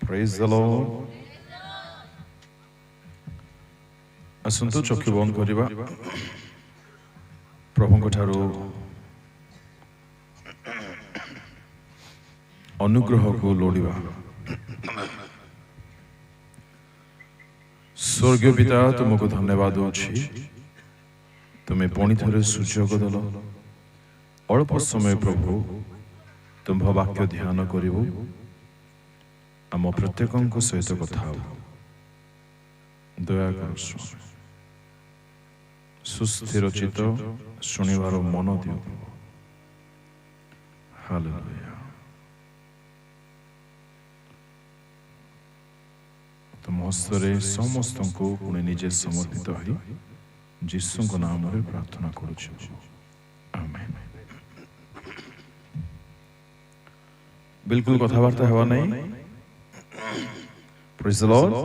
Praise the Lord. ଆସନ୍ତୁ ଚକ୍ଷୁ ବନ୍ଦ କରିବା ପ୍ରଭୁଙ୍କ ଠାରୁ ଅନୁଗ୍ରହକୁ ଲୋଡ଼ିବା। ସ୍ୱର୍ଗୀୟ ପିତା ତୁମକୁ ଧନ୍ୟବାଦ ଦେଉଛି, ତୁମେ ପୁଣି ଥରେ ସୁଯୋଗ ଦେଲ। ଅଳ୍ପ ସମୟ ପ୍ରଭୁ ତୁମ୍ଭ ବାକ୍ୟ ଧ୍ୟାନ କରିବୁ, ଆମ ପ୍ରତ୍ୟେକଙ୍କ ସହିତ କଥା ହବ। ଦୟାକର ସ୍ୱାମୀ, ସୁସ୍ଥିର ଚିତ୍ତ ଶୁଣିବାର ମନ ଦିଅ। ହାଲେଲୁୟା। ତୁମ ହସ୍ତରେ ସମସ୍ତଙ୍କୁ ପୁଣି ନିଜେ ସମର୍ପିତ ହୋଇ ଯୀଶୁଙ୍କ ନାମରେ ପ୍ରାର୍ଥନା କରୁଛୁ, ଆମେନ୍। ବିଲକୁଲ କଥାବାର୍ତ୍ତା ହେବା ନାହିଁ। ପ୍ରେଜ୍ ଦ ଲର୍ଡ।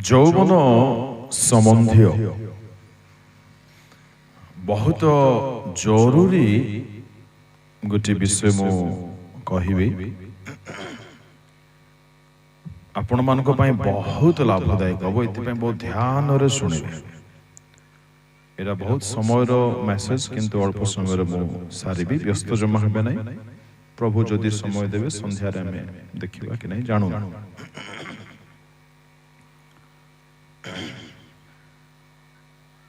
ଯୌବନ ସମ୍ବନ୍ଧୀୟ ବହୁତ ଜରୁରୀ ଗୋଟିଏ ବିଷୟ ମୁଁ କହିବି, ଆପଣମାନଙ୍କ ପାଇଁ ବହୁତ ଲାଭଦାୟକ ହେବ। ଏଥିପାଇଁ ବହୁତ ଧ୍ୟାନରେ ଶୁଣିବେ। ଏଇଟା ବହୁତ ସମୟର ମେସେଜ, କିନ୍ତୁ ଅଳ୍ପ ସମୟରେ ମୁଁ ସାରିବି। ବ୍ୟସ୍ତ ଜମା ହେବେ ନାହିଁ। ପ୍ରଭୁ ଯଦି ସମୟ ଦେବେ ସନ୍ଧ୍ୟାରେ ଆମେ ଦେଖିବା କି ନାହିଁ ଜାଣୁନା।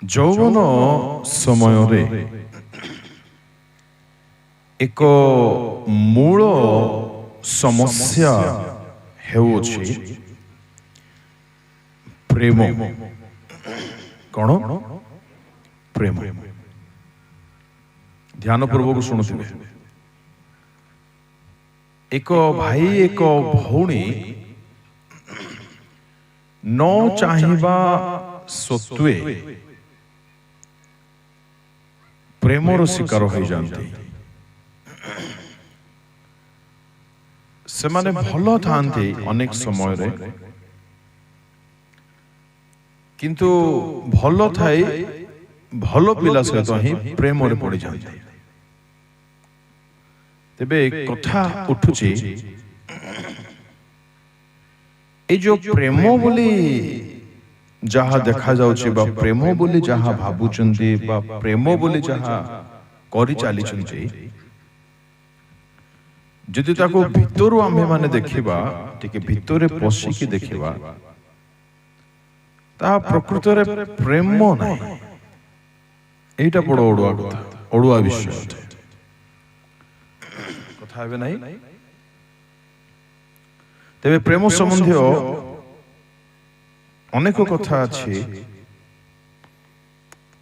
ଯୌବନ ସମୟରେ ଏକ ମୂଳ ସମସ୍ୟା ହେଉଅଛି ପ୍ରେମ। କ'ଣ? ପ୍ରେମ। ଧ୍ୟାନପୂର୍ବକ ଶୁଣୁଥିବେ। ଏକ ଭାଇ ଏକ ଭଉଣୀ ନ ଚାହିଁବା ସତ୍ତ୍ୱେ ପ୍ରେମର ଶିକାର ହୋଇଯାନ୍ତି। ସେମାନେ ଭଲ ଥାନ୍ତି ଅନେକ ସମୟରେ, କିନ୍ତୁ ଭଲ ଥାଇ ଭଲ ପିଲା ସହିତ ହିଁ ପ୍ରେମରେ ପଡ଼ିଯାନ୍ତି। ତେବେ କଥା ଉଠୁଛି, ଏଇ ଯୋଉ ପ୍ରେମ ବୋଲି ଯାହା ଦେଖାଯାଉଛି ବା ପ୍ରେମ ବୋଲି ଯାହା ଭାବୁଛନ୍ତି ବା ପ୍ରେମ ବୋଲି ଯାହା କରିଚାଲିଛନ୍ତି, ଯଦି ତାକୁ ଭିତରୁ ଆମ୍ଭେମାନେ ଦେଖିବା, ଟିକେ ଭିତରେ ପଶିକି ଦେଖିବା, ତାହା ପ୍ରକୃତରେ ପ୍ରେମ ନାହିଁ। ଏଇଟା ବଡ଼ ଅଡୁଆ କଥା, ଅଡୁଆ ବିଷୟ ଅଟେ। କଥା ହେବେ ନାହିଁ। ତେବେ ପ୍ରେମ ସମ୍ବନ୍ଧୀୟ ଅନେକ କଥା ଅଛି।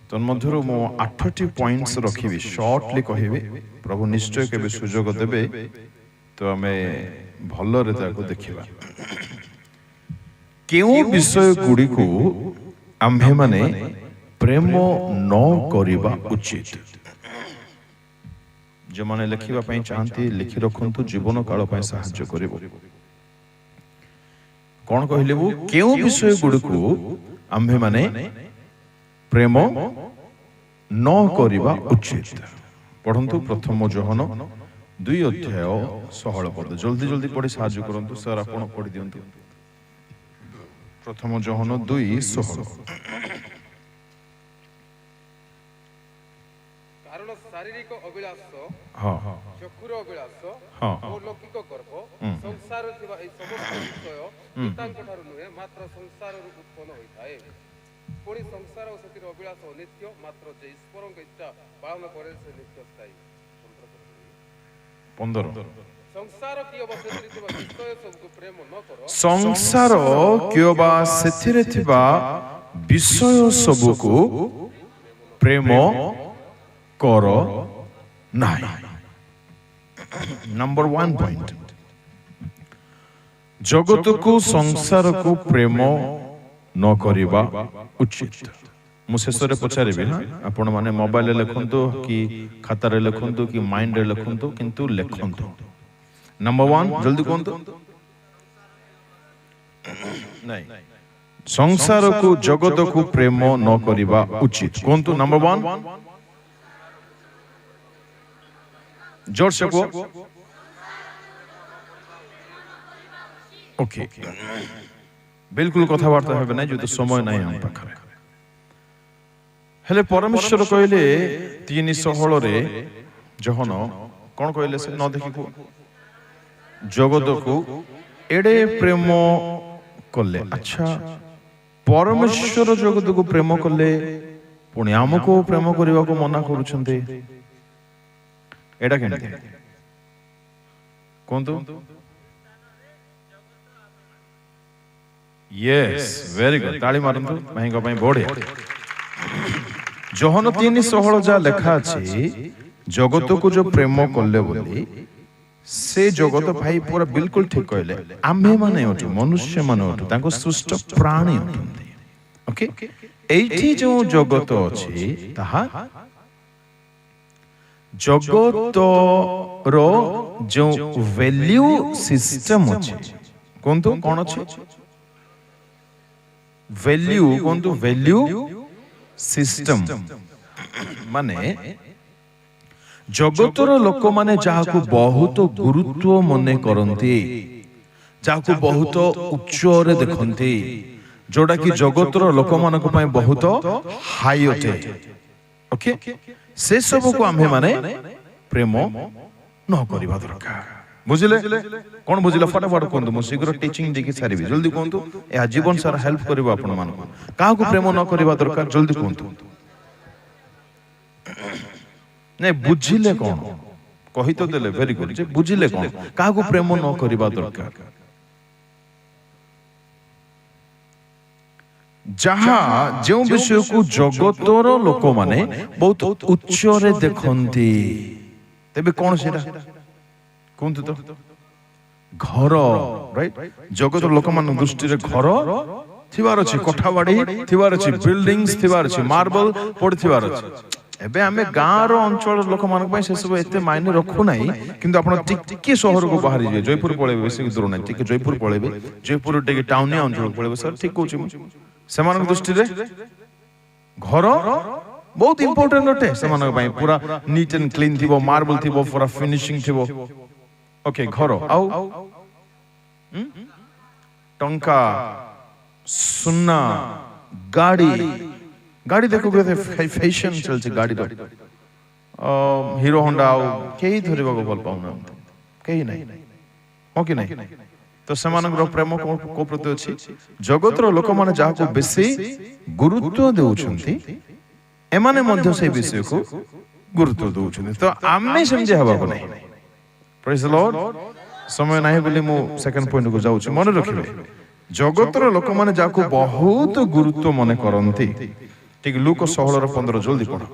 ତନ୍ମଧ୍ୟରୁ ମୁଁ 8ଟି ପଏଣ୍ଟସ ରଖିବି, ସର୍ଟଲି କହିବି। ପ୍ରଭୁ ନିଶ୍ଚୟ କେବେ ସୁଯୋଗ ଦେବେ ତ ଆମେ ଭଲରେ ତାକୁ ଦେଖିବା। କେଉଁ ବିଷୟ ଗୁଡ଼ିକୁ ଆମ୍ଭେମାନେ ପ୍ରେମ ନ କରିବା ଉଚିତ? ଯେଉଁମାନେ ଲେଖିବା ପାଇଁ ଚାହାନ୍ତି ଲେଖି ରଖନ୍ତୁ, ଜୀବନ କାଳ ପାଇଁ ସାହାଯ୍ୟ କରିବ। କ'ଣ କହିଲେ? କେଉଁ ବିଷୟ ଗୁଡ଼ିକୁ ଆମ୍ଭେମାନେ ପ୍ରେମ ନ କରିବା ଉଚିତ? ପଢ଼ନ୍ତୁ ପ୍ରଥମ ଯୋହନ 2 ଅଧ୍ୟାୟ 16 ପଦ। ଜଲ୍ଦି ଜଲ୍ଦି ପଢ଼ି ସାହାଯ୍ୟ କରନ୍ତୁ। ସାର୍ ଆପଣ ପଢ଼ି ଦିଅନ୍ତୁ। ପ୍ରଥମ ଯୋହନ 2:16। କାରଣ ଶାରୀରିକ ଅଭିଳାଷ, ଚକ୍ଷୁର ଅଭିଳାଷ ଓ ଲୌକିକ ଗର୍ବ, ସଂସାରରେ ଥିବା ଏହି ସମସ୍ତ ବିଷୟ ପିତାଙ୍କ ଠାରୁ ନୁହେଁ, ମାତ୍ର ସଂସାରରୁ ଉତ୍ପନ୍ନ ହୋଇଥାଏ। ପୁଣି ସଂସାର ଓ ସେଥିର ଅଭିଳାଷ ଅନିତ୍ୟ, ମାତ୍ର ଯେ ଈଶ୍ୱରଙ୍କ ଇଚ୍ଛା ପାଳନ କରେ ସେ ନିତ୍ୟ ସ୍ଥାୟୀ। 15। ସଂସାର କିମ୍ବା ସେଥିରେ ଥିବା ବିଷୟ ସବୁକୁ ପ୍ରେମ ନ କର। ସଂସାର କିମ୍ବା ସେଥିରେ ଥିବା ବିଷୟ ସବୁକୁ ପ୍ରେମ କର ନାହିଁ। ନମ୍ବର 1 ପଏଣ୍ଟ, ଜଗତକୁ ସଂସାରକୁ ପ୍ରେମ ନ କରିବା ଉଚିତ। ମୁଁ ଶେଷରେ ପଚାରିବି, ଆପଣ ମାନେ ମୋବାଇଲରେ ଲେଖନ୍ତୁ କି ଖାତାରେ ଲେଖନ୍ତୁ କି ମାଇଣ୍ଡରେ ଲେଖନ୍ତୁ, କିନ୍ତୁ ଲେଖନ୍ତୁ। ନମ୍ବର 1 ଜଲ୍ଦି କୁହନ୍ତୁ। ନାଇଁ, ସଂସାରକୁ ଜଗତକୁ ପ୍ରେମ ନ କରିବା ଉଚିତ। କୁହନ୍ତୁ ନମ୍ବର 1 जोर से को ओके बिल्कुल कथबार्ता हेबे ना जो तो समय नहीं हम पाखरे हेले परमेश्वर कहले 3:16 रे जहन कोन कहले से न देखि को जगत को एडे प्रेम कले। अच्छा परमेश्वर जगत को प्रेम कले पुणी हमको प्रेम करबा को मना करूछन्ते एडा केनते कोन तो यस वेरी गुड ताली मारंतु महंगा पई बढे जहन 3:16 जा लेखा अछि जगत को जो प्रेम कले बोली से जगत भाई पूरा बिल्कुल ठीक कहले आम्हे माने अटु मनुष्य माने अटु ताको सृष्ट प्राणी अटुंती ओके एठी जो जगत अछि ताहा जगत रो जो वैल्यू सिस्टम अछि कोंतो कोन अछि वैल्यू कोंतो वैल्यू सिस्टम माने जगतर लोक माने जाहाकू बहुत गुरुत्व मने करंती जाहाकू बहुत उच्च रे देखंती जोडा कि जगतर लोक मानको पय बहुत हाई अटे ओके से सब को आम्हे माने प्रेम न करबा दरकार बुझिले कोन बुझिले फटाफट कोंतु मो शीघ्र टीचिंग देखि सारिबी जल्दी कोंतु ए जीवन सारा हेल्प करबो आपण मानको काहाकू प्रेम न करबा दरकार जल्दी कोंतु नहीं बुझिले कोन कहि तो देले वेरी गुड जे बुझिले कोन काहाकू प्रेम न करबा दरकार जहा जो विषय को जगतर लोक माने बहुत उच्च रे देखंती तेबे कोन सेटा कोंतु तो घर राइट जगतर लोक मान दृष्टि रे घर थिवार अछि कोठावाडी थिवार अछि बिल्डिंग्स थिवार अछि मार्बल पड़ी थिवार अछि एबे हमें गाँव रो अंचल लोक मान पय से सब एते मायने रखु नाही किंतु आपण टिके शहर को बाहरी जे जयपुर पळेबे बेसी दूर नाही टिके जयपुर पळेबे जयपुर टिके टाउन अंचल पळेबे सर ठीक कहू छी समान दृष्टि रे घर बहुत इंपोर्टेंट अटे समान पय पूरा नीट एंड क्लीन थिबो मार्बल थिबो पूरा फिनिशिंग थिबो ओके घर आउ टंका सुन्ना गाड़ी गाड़ी देखो के फैशन चलছে गाड़ी रो हीरो होंडा केही धरिबा को भल पाउना केही नाही ओके नाही तो समान प्रेम को प्रति अछि जगतर लोक माने जाहा को बेसी गुरुत्व देउछंती एमाने मध्य से विषय को गुरुत्व देउछंती तो आमे समझे हबा को नाही प्रेज द लॉर्ड समय नाही बोली मु सेकंड पॉइंट को जाउछि मन रखिबे जगतर लोक माने जाहा को बहुत गुरुत्व मने करंती ठीक लूक 16:15 जल्दी पढ़ो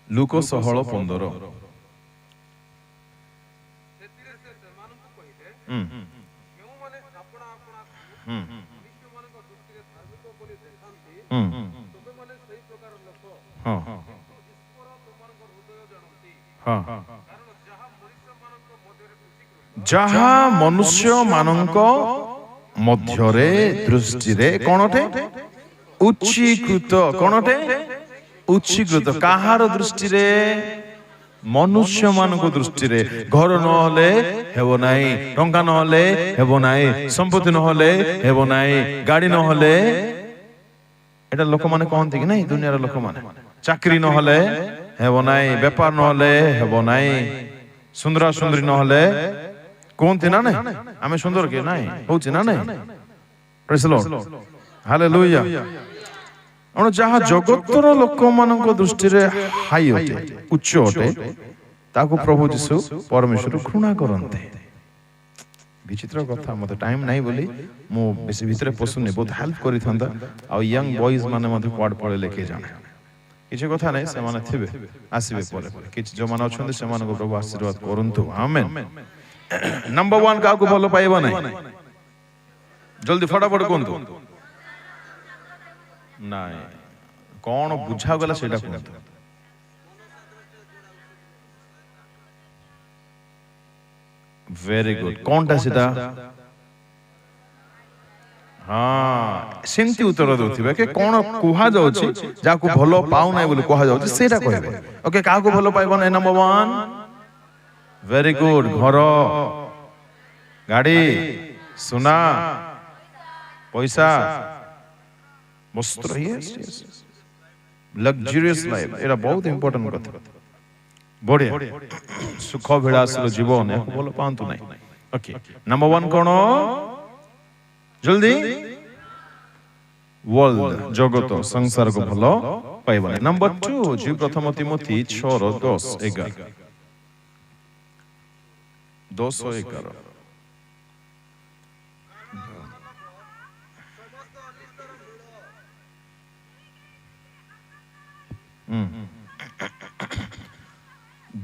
लूक 16:15 जहा मनुष्य मानक मध्यरे दृष्टि रे कोनटे उच्चीकृत कोनटे उच्चीकृत काहार दृष्टि रे मनुष्य मानक दृष्टि रे घर न हले हेबो नाही टंका न हले हेबो नाही संपत्ति न हले हेबो नाही गाड़ी न हले एटा लोक माने कहंती कि नाही दुनिया रे लोक माने चाकरी न हले हेबो नाही व्यापार न हले हेबो नाही सुंदरा सुंदरी न हले कोनती ना नाही आमे सुंदर के नाही होची ना नाही प्रेज द लॉर्ड हालेलुया अण जहा जगतर लोक मानक दृष्टि रे हाई अटे उच्च अटे ताको प्रभु यीशु परमेश्वर घृणा करंते विचित्र कथा मते टाइम नाही बोली मो बेसी भितरे पसुनी बहुत हेल्प करि थंदा आ यंग बॉयज माने मते क्वाड पळे लेके जाने किछि कथा नाही से माने थिबे आसीबे परे किछि जो माने अछंती से मानको प्रभु आशीर्वाद करंतु आमेन नंबर 1 काको भलो पाइबा नाही जल्दी फटाफट कोंतु नाही कोन बुझा गला सेटा कोंतु वेरी गुड कोनटा सेटा हाँ सेमती उत्तर दउथिबे के कोन कुहा जाउछि जाको भलो पाउ नै बोली कुहा जाउछि सेटा कहबे ओके काको भलो पाइबो नै नंबर 1 वेरी गुड घर गाड़ी सुना पैसा वस्त्र यस लग्जरियस लाइफ एरा बहुत इंपोर्टेंट कथा बढ़िया सुख विलास जीवन या भलो पांतु नै ओके नंबर 1 कोन जल्दी वर्ल्ड जगत संसार को भलो पाइबा नंबर 2 जी प्रथम तिमोथी 6:10-11 10:11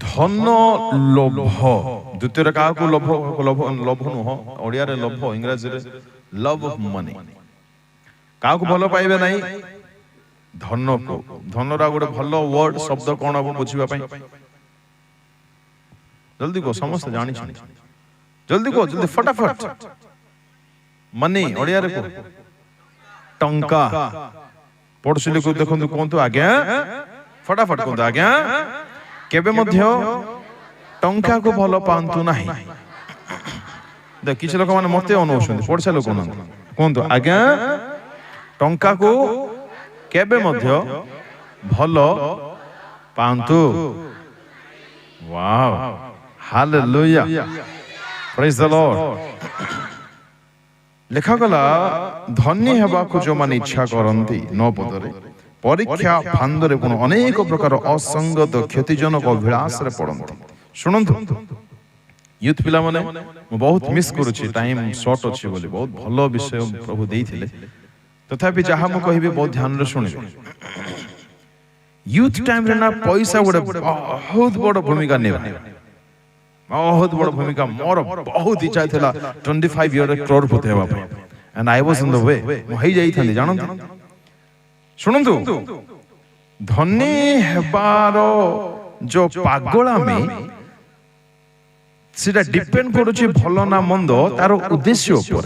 धन लोभ द्वितीय का को लोभ लोभ लोभ नुह ओडिया रे लोभ इंग्रजी रे लव ऑफ मनी का को भलो पाइबे नाही धन को धन रा गोटे भलो वर्ड शब्द कोन अब बुझिबा पई जल्दी को समस्त जानि छी जल्दी को जल्दी फटाफट मनी ओडिया रे को टंका पड़ोसी को देखंतु कोंतु आज्ञा फटाफट कोंतु आज्ञा केबे मध्य टंका को भलो पांतु नाही देख किछ लोक माने मते अनुसंदी पड़सा लोक न कोंतु आज्ञा टंका को केबे मध्य भलो पांतु वाओ हालेलुया प्रेज द लॉर्ड लेखा गला धन्य हेबा को जो माने इच्छा करंती न पदरे परीक्षा फांदरे कोन अनेक प्रकार असंगत क्षतिजनक अभिलाष रे पड़ंती सुनंतु यूथ पिला माने बहुत मिस करूची टाइम शॉर्ट अछि बोली बहुत भलो विषय प्रभु देइथिले तथापि जहा म कहिबे बहुत ध्यान रे सुनिबे यूथ टाइम रे ना पैसा गोटे बहुत बड़ भूमिका निभा बहुत बड़ भूमिका मोर बहुत इच्छा थिला 25 ईयर करोड़पति हेबा पे and I was in the way म हेइ जाई थाली जानंत सुनंतु धनी हेबारो जो पागला में सेटा डिपेंड करूची भलो ना मंद तार उद्देश्य ऊपर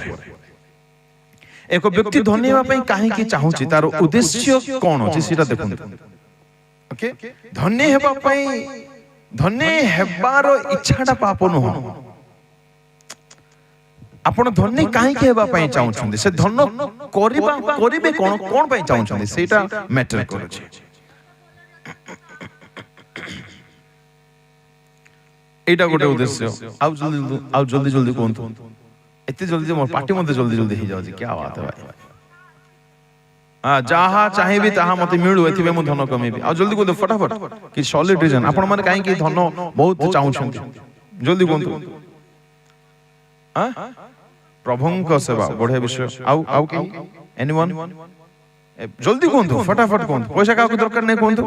एक व्यक्ति धनी हेबा पई काहे की चाहूची तार उद्देश्य कोन अछि सेटा देखंतु ओके धनी हेबा पई धनी हेबारो इच्छाटा पाप न हो आपण धनी काहे के हेबा पई चाहूछंदी से धन करिबे कोन कोन पई चाहूछंदी सेटा मैटर करूची एटा गोटे उद्देश्य आउ जल्दी जल्दी कोंतु एते जल्दी मोर पार्टी मते जल्दी जल्दी ही जाउची क्या बात है भाई हां जहा चाहिबे ताहा मते मिलु एथिबे मु धन कमेबी आ जल्दी को फटाफट कि सॉलिड रीजन आपण माने काहे कि धन बहुत चाहूछंती जल्दी कोंतु हां प्रभुंक सेवा बढ़िया विषय आउ के एनीवन जल्दी कोंतु फटाफट कोंतु पैसा का दरकार नहीं कोंतु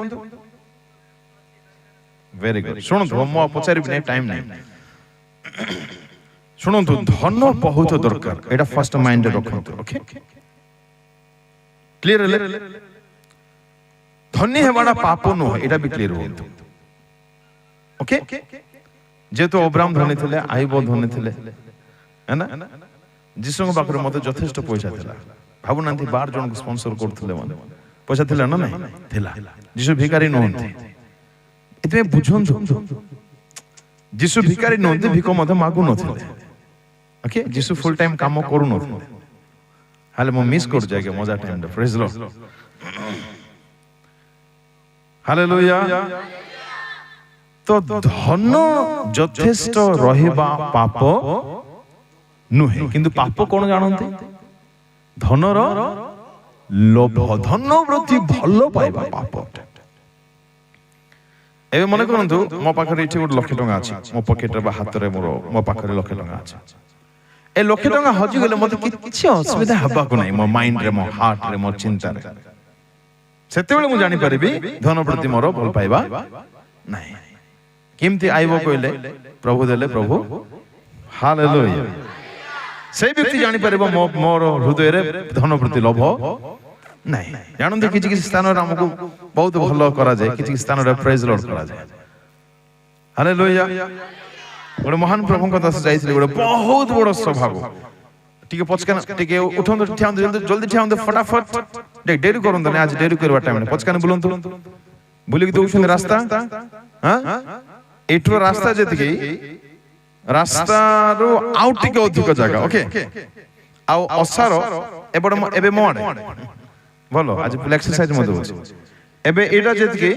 वेरी गुड सुनतु मो पचारि नै टाइम नै सुनतु धन बहुत दरकार एटा फर्स्ट माइंड रे रखंतु ओके क्लियर ले धनी हेबाडा पाप न एटा भी क्लियर होंतु ओके जेतो अब्राहम धनी थिले आइबो धनी थिले है ना जिसंग पाखरे मते यथेष्ट पैसा थिला भाबु नांती 12 जन को स्पोंसर करथले माने पैसा थिला ना नहीं थिला जिसु भिखारी नहंती इतमे बुझंतु जिसु भिखारी नहंती भिको मते मागु नथिले ओके जिसु फुल टाइम काम करू नथिले हाले मो मिस कर जाके मजा टाइम दे प्रेज लॉर्ड हालेलुया तो धन यथेष्ट रहिबा पाप नुहे किंतु पाप कोन जानंते धनर लोभ धन वृद्धि भलो पाइबा पाप एबे मने करंतु मो पाखरे इठी गोट लाख टका अछि मो पॉकेट रे बा हाथ रे मो पाखरे लाख टका अछि ए लाख टका हजि गेले मते किछि असुविधा हबा को नै मो माइंड रे मो हार्ट रे मो चिंता रे सेते बेले मु जानि परिबी धन प्रति मोर भल पाइबा नै किमती आइबो कइले प्रभु देले प्रभु हालेलुया से व्यक्ति जानि परिबो मोर हृदय रे धन प्रति लोभ नै जानते किछि किछि स्थान रे हमकु बहुत भलो करा जाय किछि स्थान रे प्रेज लॉर्ड करा जाय हालेलुया गोटे महान प्रभु का दास जाइथिले गोटे बहुत बड़ सभा को ଟିକେ ପଚକାନ ଟିକେ ଉଠନ୍ତୁ ଠିଆନ୍ତୁ ଜଲ୍ଦି ଠିଆନ୍ତୁ ଫଟାଫଟ ଟିକେ ଡେରି କରନ୍ତୁ ନା ଆଜି ଡେରି କରିବା ଟାଇମ୍ ପଚକାନ ବୁଲନ୍ତୁ ବୁଲିକି ଦଉଛନ୍ତି ରାସ୍ତା ଏଠୁ ରାସ୍ତା ଯେତିକି ରାସ୍ତାରୁ ଆଉ ଟିକେ ଅଧିକ ଜାଗା ଓକେ ଆଉ ଅସାର ଏବେ ମୋ ଆଡେ ଭଲ ଆଜି ଫୁଲ୍ ଏକ୍ସରସାଇଜ ମଧ୍ୟ ହଉଛି ଏବେ ଏଇଟା ଯେତିକି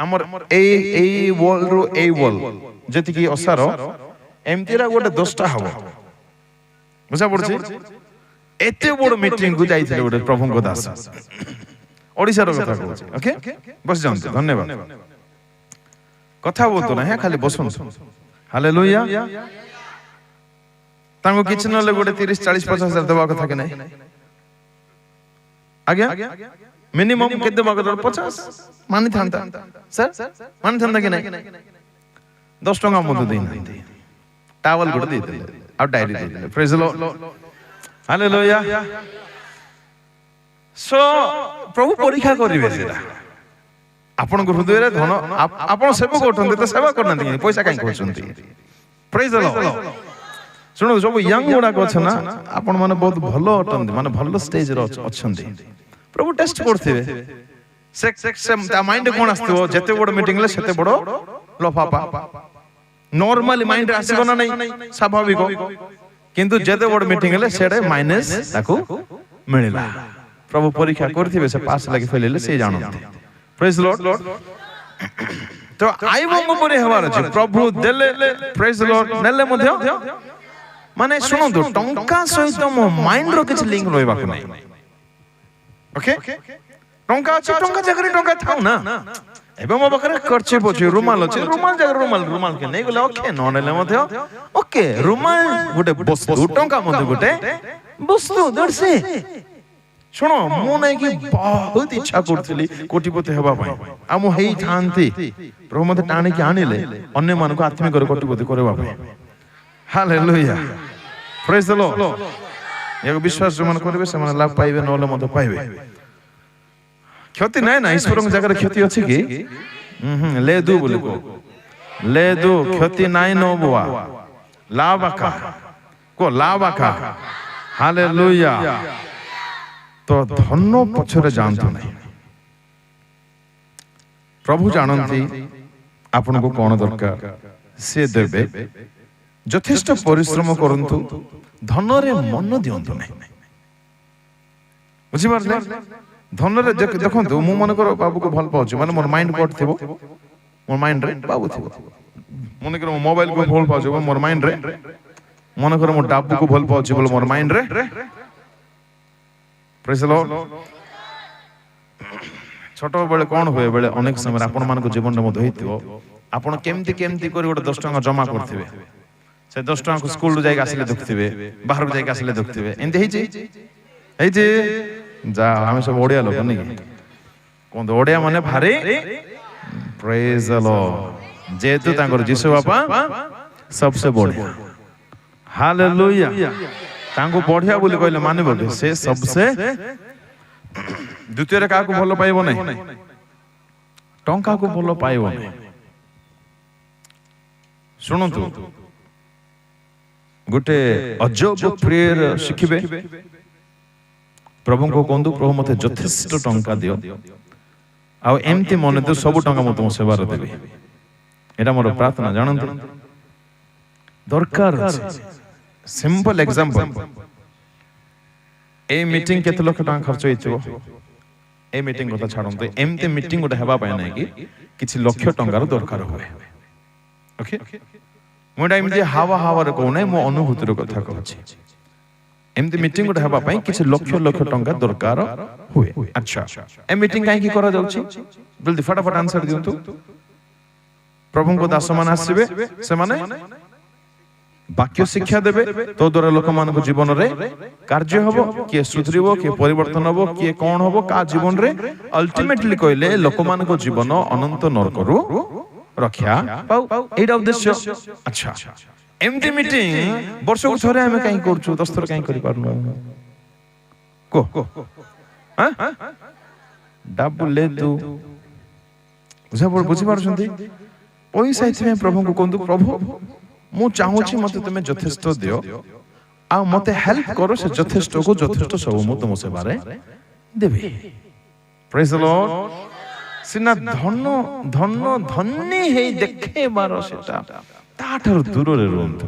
ଆମର ଏଇ ୱାଲ୍ ରୁ ଏଇ ୱାଲ୍ ଯେତିକି ଅସାର ଏମିତିରା ଗୋଟେ 10ଟା ହବ ବୁଝା ପଡୁଛି ଏତେ ବଡ ମିଟିଂ କୁ ଯାଇଥିଲେ ଗୋଟେ ପ୍ରଭୁଙ୍କ ଦାସ ଓଡ଼ିଶାର କଥା କହୁଛି ଓକେ ବସି ଯାଆନ୍ତୁ ଧନ୍ୟବାଦ କଥା ବୋଲतो ନା ଖାଲି ବସନ୍ତୁ ହାଲେଲୁୟା ତାଙ୍କୁ କିଛି ନହେଲେ ଗୋଟେ 30-40-50 ଦେବା କଥା କି ନାହିଁ ଆଜ୍ଞା ମିନିମମ୍ କେତେ ଦେବା କଥା 50 ମାନିଥାନ୍ତା ସାର୍ ମାନିଥାନ୍ତା କି ନାହିଁ 10 ଟଙ୍କା ମଧ୍ୟ ଦେଇନାହାନ୍ତି ଟାୱଲ ଗୋଟେ ଦେଇଦେଲେ ଆଉ ଡାଇରୀ ଦେଇଦେଲେ ପ୍ରେଜ୍ ଦ ଲର୍ଡ ହାଲେଲୁୟା ସୋ ପ୍ରଭୁ ପରୀକ୍ଷା କରିବେ ସେଟା ଆପଣଙ୍କ ହୃଦୟରେ ଧନ ଆପଣ ସେବା କରୁଛନ୍ତି ତ ସେବା କରୁନାହାନ୍ତି ପଇସା କାହିଁ କରୁଛନ୍ତି ପ୍ରେଜ୍ ଦ ଲର୍ଡ ଶୁଣନ୍ତୁ ସବୁ ୟଙ୍ଗ ଗୁଡାକ ଅଛ ନା ଆପଣ ମାନେ ବହୁତ ଭଲ ଅଟନ୍ତି ମାନେ ଭଲ ଷ୍ଟେଜରେ ଅଛନ୍ତି ପ୍ରଭୁ ଟେଷ୍ଟ କରୁଥିବେ ସେ ତା ମାଇଣ୍ଡ କଣ ଆସିଥିବ ଯେତେ ବଡ ମିଟିଂ ହେଲେ ସେତେ ବଡ ଲଫାପା ନର୍ମାଲି ମାଇଣ୍ଡ ଆସିବ ନା ନାହିଁ ସ୍ୱାଭାବିକ କିନ୍ତୁ ଯେତେ ବଡ ମିଟିଂ ହେଲେ ସେଟା ମାଇନସ୍ ତାକୁ ମିଳିଲା ପ୍ରଭୁ ପରୀକ୍ଷା କରିଥିବେ ସେ ପାସ୍ ଲାଗି ଫେଲ୍ ହେଲେ ସେ ଜାଣନ୍ତି ପ୍ରେଜ୍ ଲର୍ଡ ତ ଆଇବଙ୍କ ଉପରେ ହେବାର ଅଛି ପ୍ରଭୁ ଦେଲେ ପ୍ରେଜ୍ ଲର୍ଡ ନେଲେ ମଧ୍ୟ ମାନେ ଶୁଣନ୍ତୁ ଟଙ୍କା ସହିତ ମୋ ମାଇଣ୍ଡର କିଛି ଲିଙ୍କ ରହିବାକୁ ନାହିଁ ଓକେ ଟଙ୍କା ଅଛି ଟଙ୍କା ଜାଗାରେ ଟଙ୍କା ଥାଉ ନା ଏବେ ମୋ ପାଖରେ କର୍ଚିପ୍ ଅଛି ରୁମାଲ ଅଛି ରୁମାଲ ଜାଗାରେ ରୁମାଲ କେ ନେଇ ଗଲେ ଓକେ ନ ନେଲେ ମଧ୍ୟ ଓକେ ରୁମାଲ ଗୋଟେ ବସ୍ତୁ ଟଙ୍କା ମଧ୍ୟ ଗୋଟେ ବସ୍ତୁ ଦର୍ଶେ ଶୁଣ ମୁଁ ନାଇକି ବହୁତ ଇଚ୍ଛା କରୁଥିଲି କୋଟିପତି ହେବା ପାଇଁ ଆଉ ମୁଁ ହେଇଥାନ୍ତି ପ୍ରଭୁ ମତେ ଟାଣିକି ଆଣିଲେ ଅନ୍ୟମାନଙ୍କୁ ଆତ୍ମିକରେ କୋଟିପତି କରିବା ପାଇଁ ହାଲେଲୁୟା ପ୍ରେଜ୍ ଦ ଲର୍ଡ ଏକ ବିଶ୍ୱାସ ଯୋଉମାନେ କରିବେ ସେମାନେ ଲାଭ ପାଇବେ ନହେଲେ ମଧ୍ୟ ପାଇବେ କ୍ଷତି ନାହିଁ ନା ଈଶ୍ୱରଙ୍କ ଜାଗାରେ କ୍ଷତି ଅଛି କି ଲେଦୁ ବୋଲି କହ ଲେଦୁ କ୍ଷତି ନାହିଁ ନ ବୁଆ ଲାଭ ଆକା କହ ଲାଭ ଆକା ହାଲେଲୁୟା ତ ଧନ ପଛରେ ଯାଆନ୍ତୁ ନାହିଁ ପ୍ରଭୁ ଜାଣନ୍ତି ଆପଣଙ୍କୁ କଣ ଦରକାର ସେ ଦେବେ ଯଥେଷ୍ଟ ପରିଶ୍ରମ କରନ୍ତୁ ଧନରେ ମନ ଦିଅନ୍ତୁ ନାହିଁ ବୁଝିପାରିଲେ ଧନରେ ଦେଖନ୍ତୁ ମୁଁ ମନେକର ବାବୁକୁ ଭଲ ପାଉଛି ମାନେ ମୋର ମାଇଣ୍ଡ କୋଟ୍ ଥିବ ମୋର ମାଇଣ୍ଡରେ ବାବୁ ଥିବ ମନେକର ମୋ ମୋବାଇଲକୁ ଭଲ ପାଉଛି ମୋର ମାଇଣ୍ଡରେ ମନେକର ମୋ ଡାବୁକୁ ଭଲ ପାଉଛି ବୋଲେ ମୋର ମାଇଣ୍ଡରେ ପ୍ରେଜ୍ ଦ ଲର୍ଡ ଛୋଟ ବେଳେ କଣ ହୁଏ ବେଳେ ଅନେକ ସମୟରେ ଆପଣମାନଙ୍କ ଜୀବନରେ ମଧ୍ୟ ହେଇଥିବ ଆପଣ କେମିତି କରି ଗୋଟେ 10 ଟଙ୍କା ଜମା କରିଥିବେ ସେ 10 ଟଙ୍କାକୁ ସ୍କୁଲରୁ ଯାଇକି ଆସିଲେ ଦେଖୁଥିବେ ବାହାରକୁ ଯାଇକି ଆସିଲେ ଦେଖୁଥିବେ ଏମିତି ହେଇଛି ଯା ଆମେ ସବୁ ଓଡ଼ିଆ ଲୋକ ନାଇଁ କୁହନ୍ତୁ ଓଡ଼ିଆ ମାନେ ଭାରି ପ୍ରେଜ୍ ଦ ଲର୍ଡ ଯେହେତୁ ତାଙ୍କର ଯୀଶୁ ବାପା सबसे ବଢିଆ ହାଲେଲୁୟା ତାଙ୍କୁ ବଢିଆ ବୋଲି କହିଲେ ମାନିବ କି ସେ सबसे ଦ୍ୱିତୀୟରେ କାହାକୁ ଭଲ ପାଇବ ନାହିଁ ଟଙ୍କାକୁ ଭଲ ପାଇବ ନାହିଁ ଶୁଣନ୍ତୁ ଗୋଟେ ଅଜବ ପ୍ରେୟର ଶିଖିବେ ପ୍ରଭୁଙ୍କୁ କହନ୍ତୁ ପ୍ରଭୁ ମତେ ଯଥେଷ୍ଟ ଟଙ୍କା ଦିଅ ଆଉ ଏମିତି ମନେ ଦିଅ ସବୁ ଟଙ୍କା ମୁଁ ତୁମ ସେବାରେ ଦେବି ଏଟା ମୋର ପ୍ରାର୍ଥନା ଜାଣନ୍ତୁ ଦରକାର ଅଛି ସିମ୍ପଲ ଏକ୍ସାମ୍ପଲ এই মিটিং কেতে লক্ষ টাকা খরচ হইছিল এই মিটিং কথা ছাড়ন্তু এমতে মিটিং গোটা হেবা পায় নাই কি কিছু লক্ষ টাকার দরকার হয় ওকে মোটা এমতি হাওয়া হাওয়ার কো নাই মো অনুভূতির কথা কইছি এমতি মিটিং গোটা হেবা পাই কিছু লক্ষ লক্ষ টাকা দরকার হয় আচ্ছা এই মিটিং কাই কি করা যাଉଛି জলদি फटाफट आंसर দিয়ন্তু প্রভুଙ୍କ দাস মান আসিবে সে মানে বাক্য শিক্ষা দেবে তো দ্বারা লোকମାନଙ୍କ জীবନରେ କାର୍ଯ୍ୟ ହେବ କିଏ ସୁଧରିବ କିଏ ପରିବର୍ତ୍ତନ ହେବ କିଏ କଣ ହେବ କା ଜୀବନରେ ଅଲ୍ଟିମେଟଲି କହିଲେ ଲୋକମାନଙ୍କ ଜୀବନ ଅନନ୍ତ ନରକରୁ ରକ୍ଷା ପାଉ ଏଇଟା ଉଦ୍ଦେଶ୍ୟ ଆଚ୍ଛା ଏମତି ମିଟିଂ ବର୍ଷକୁ ଥରେ ଆମେ କାଇଁ କରୁଛୁ 10 ଥର କାଇଁ କରି ପାରୁନୁ କୋ ଡାବୁଲ ଲେଦୁ ବୁଝି ପାରୁଛନ୍ତି ପଇସା ଏଥିପାଇଁ ପ୍ରଭୁଙ୍କୁ କୁହନ୍ତୁ ପ୍ରଭୁ ମୁଁ ଚାହୁଁଛି ମତେ ତୁମେ ଯଥେଷ୍ଟ ଦିଅ आ मते हेल्प करो से যথেষ্ট को যথেষ্ট सब मु तुम सेवारे देबी प्रेज द लॉर्ड सिना धन्य धन्य धन्य हे देखे बारो सेटा ताठर दूर रे रहंतु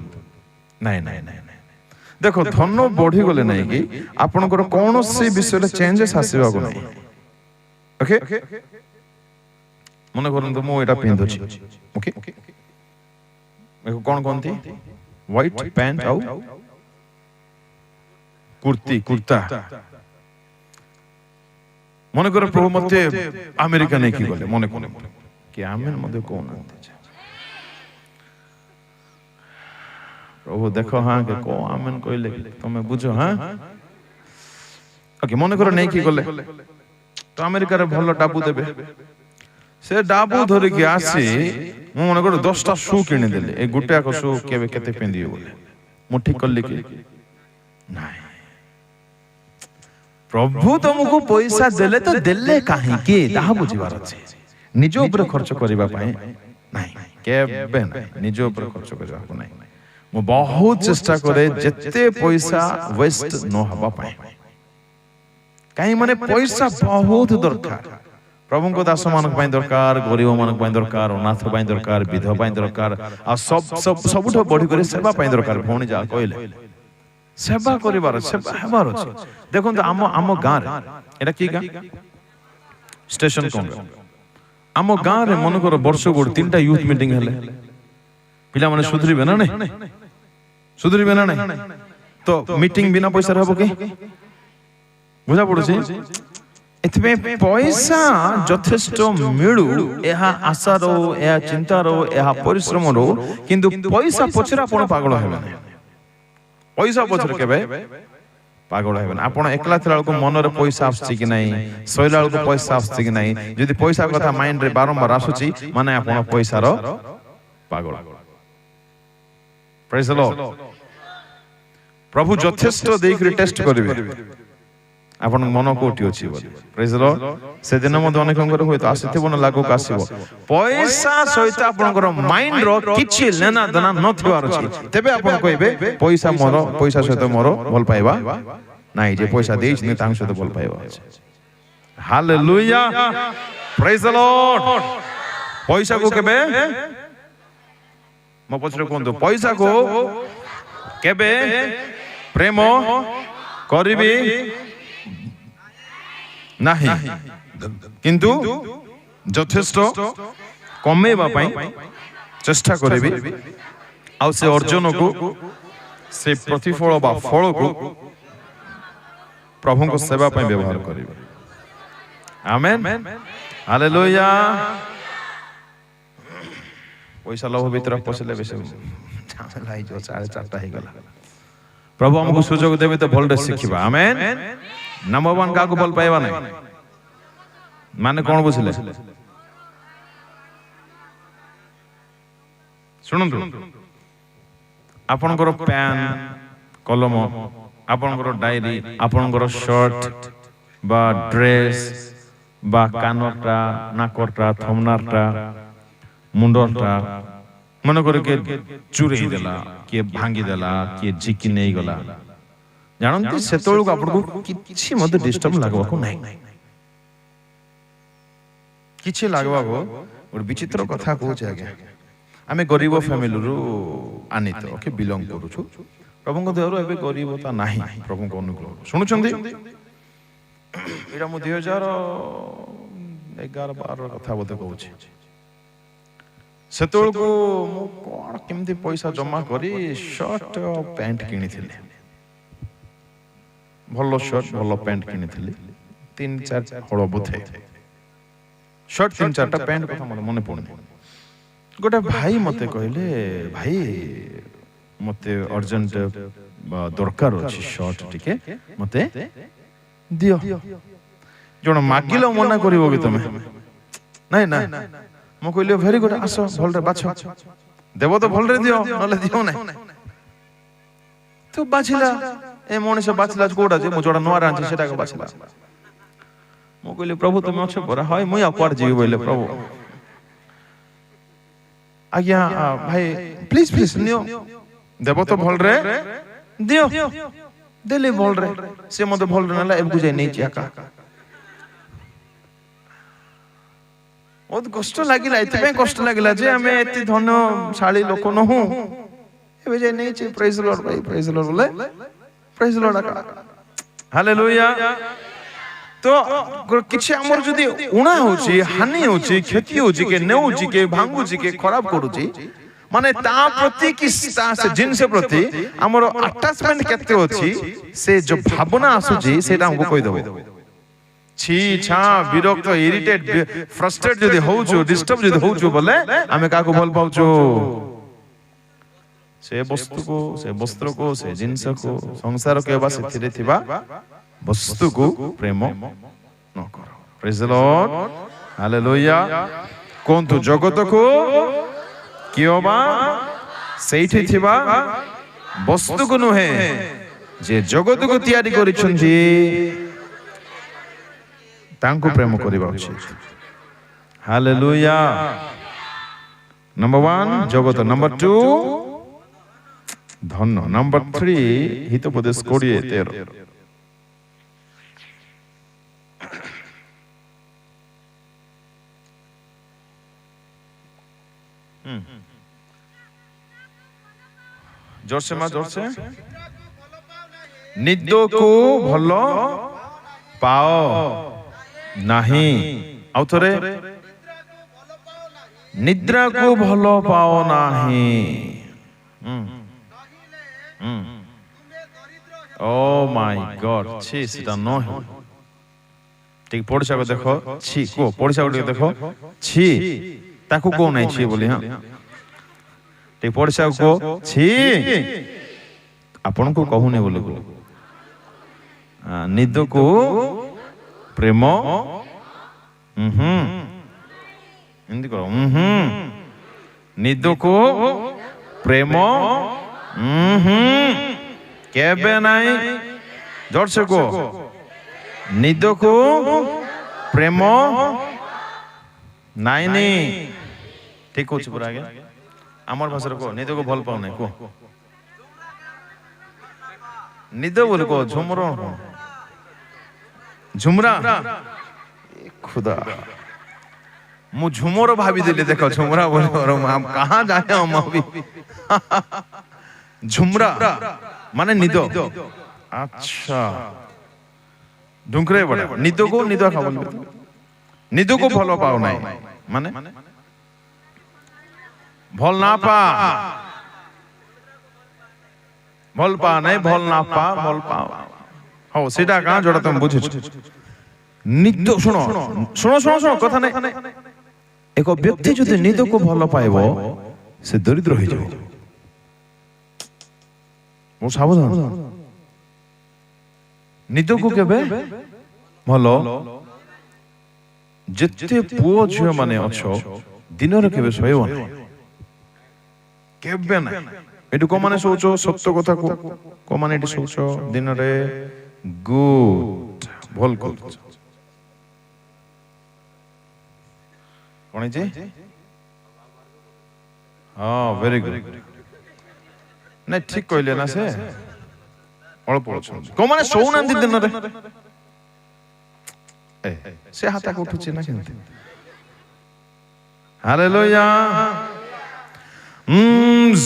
नहीं नहीं नहीं देखो धन्य बढ़ी गले नहीं कि आपनकर कोन से विषय रे चेंजेस आसीबा को नहीं ओके मने करंतु मु एटा पिंदुची ओके देखो कोन कोनती व्हाइट पैंट आउ कुर्ती कुर्ता मने कर प्रभु मते अमेरिका नहीं की गले मने कोने कि आमेन मते कोन आते प्रभु देखो हां के को आमेन कहले तुमे बुझो हां ओके मने कर नहीं की गले तो अमेरिका रे भलो डाबू देबे से डाबू धरि के आसी मु मने कर 10 टा शू किने देले ए गुटिया को शू केबे केते पिंदियो बोले मुठी कल्ली की नहीं प्रभु तुमको पैसा देले तो देले काहे के ताहा बुझिबार अछि निजो ऊपर खर्च करिबा पई नाही केबे नाही निजो ऊपर खर्च करिबा को नाही मु बहुत चेष्टा करे जत्ते पैसा वेस्ट न हबा पई काहे माने पैसा बहुत दरकार प्रभु को दास मानक पई दरकार गरीब मानक पई दरकार अनाथ पई दरकार विधवा पई दरकार आ सब सब सबठो बढ़ी करे सेवा पई दरकार भौणी जा कहले सेवा करिबार सेवा हेबार अछि देखो तो आम गाँव एटा की गाँ स्टेशन कोन आम गाँव रे मन कर वर्ष गोड़ 3टा यूथ मीटिंग हेले पिला माने सुधरिबे ना नहीं सुधरिबे ना नहीं तो मीटिंग बिना पैसा रहबो के बुझा पड़ुछि एतबे पैसा यथेष्ट मिलु एहा आशा रो एहा चिंता रो एहा परिश्रम रो किंतु पैसा पछरा आपण पागल हेबे पैसा पछरे केबे पागल हेबन आपण एकला थिला को मन रे पैसा आछी कि नहीं सोइला को पैसा आछी कि नहीं जदि पैसा कथा माइंड रे बारंबार आछुची माने आपण पैसा रो पागल प्रेज द लॉर्ड प्रभु यथेष्ट देख रे टेस्ट करिवे आपण मन कोठी अछि बोली प्रेज द लॉर्ड से दिन मधे अनेकंकर होय तो आसीथिबो न लागो कासीबो पैसा सहित आपनकर माइंड रो किछि लेना देना न थिवार अछि तबे आपण कहबे पैसा मोरो पैसा सहित मोरो भल पाइबा नाही जे पैसा देइछ ने तांग सहित भल पाइबा अछि हालेलुया प्रेज द लॉर्ड पैसा को केबे म पछरे कोन तो पैसा को केबे प्रेम करिबी नहीं किंतु यथेष्ट कमेबा पई चेष्टा करिबी आ से अर्जन को से प्रतिफल बा फल को प्रभु को सेवा पई व्यवहार करिबी आमेन हालेलुया पैसा लोभ भीतर पसले बेसे झामेला ही जो 4:30 ही गला प्रभु हमको सुजोग देबे तो भलरे सिखिबा आमेन नंबर 1 का को बल पाइबा नहीं माने कोन बुझले सुनंतु आपनकर पेन कलम आपनकर डायरी आपनकर शर्ट बा ड्रेस बा कानटा नाकटा थमनाटा मुंडटा मन करे के चुरई देला के भांगी देला के झिकी नहीं गला जानते सेतोल को आपन को किछि मते डिस्टर्ब लागबा को नाही किछि लागबा को और विचित्र कथा को छै आगे आमे गरीब फैमिली रु आनित ओके बिलोंग करू छु प्रभु को देहरु एबे गरीबता नाही प्रभु को अनुग्रह सुनु छंदी एरा मु 2011-12 कथा बोते कहू छी सेतोल को मु कोन केमती पैसा जमा करी शर्ट और पैंट किनी थिले भलो शर्ट भलो पैंट किनी थिले 3-4 हळ बोथे शर्ट 3-4 टा पैंट कथा मने पड़ने गोटे भाई मते कहले भाई मते अर्जेंट दरकार अछि शर्ट टिके मते दियो जण मागिलो मना करिवो कि तमे नहीं ना मो कहले वेरी गुड आसो भलरे बाछो देबो तो भलरे दियो नले दियो नै तो बाछिला ए मनिष बाछिला कोडा जे मो जोडा नोरा आंछि सेटा को बाछिला मो कहले प्रभु तमे अछो बरा हाय मुई अक्वार जीव बोले प्रभु आज्ञा भाई प्लीज प्लीज नियो देबो तो भलरे दियो देली भल रे से मते भल रे नला एबकु जाय नै छियाका बहुत कष्ट लागिला एते कष्ट लागिला जे हमें एते धनशाली लोक नहु एबे जाय नै छी प्रेज लॉर्ड भाई प्रेज लॉर्ड बोले प्रेज लॉर्ड हालेलुया तो किछि हमर जदी उणा होची हानि होची क्षति होची के ने होची के भांगुची के खराब करूची माने ता प्रति कि ता से जिनसे प्रति हमर अटैचमेंट केते होची से जो भावना आसुची सेटा हमको कहि देबो छी छा विरक्त इरिटेट फ्रस्ट्रेट जदी होउचो डिस्टर्ब जदी होउचो बोले हमें काको भल पाउचो से वस्तु को से वस्त्र को से जिंस को संसार के बा सेथिरे थिबा वस्तु को प्रेम न करो प्रेज द लॉर्ड हालेलुया कोन तु जगत को कियोबा सेठी थिबा वस्तु को नहे जे जगत को तयारी करिछन्ती तांको प्रेम करिबा उचित हालेलुया नंबर 1 जगत नंबर 2 धन नंबर 3 हितोपदेश 20:13 जोर से मां जोर से निद्रा को भलो पाओ नहीं आउ थोरे निद्रा को भलो पाओ नहीं ओ माय गॉड छी सेटा न हो ठीक पड़सा को देखो छी को पड़सा को देखो छी ताकू को नहीं छी बोली हां ठीक पड़सा को छी आपन को कहू नहीं बोले निद को प्रेम हिंदी करो निद को प्रेम केबे नहीं जोर से को निद को प्रेम नाई नहीं ठीक हो पूरा आगे आमर भाषा को निद को भल पाओ नहीं को निद बोल को झुमर झुमरा खुदा मु झुमर भाभी दिले देखो झुमरा बोल हम कहां जाए हम अभी झुमरा माने निद अच्छा ढुंकरे बड़ा निद को निद खा बोल निद को भलो पाओ नहीं माने भल ना पा भल पा नहीं भल ना पा भल पा हो सीधा कहां जोड़ा तुम बुझ निद सुनो सुनो सुनो सुनो कथा नहीं एक व्यक्ति जो निद को भल पाइबो से दरिद्र हो जाए मो सावधान निद को केबे भलो जत्ते पुओ झियो माने अछो दिन रे केबे सोइबो ना केबे ना एटु को माने सोचो सत्य कथा को माने एटु सोचो दिन रे गुड भल को कोनी जे हां वेरी गुड नहीं ठीक कहले ना से अल्प अछन को माने सोउना दिन रे से हाथा को उठुची ना केनते हालेलुया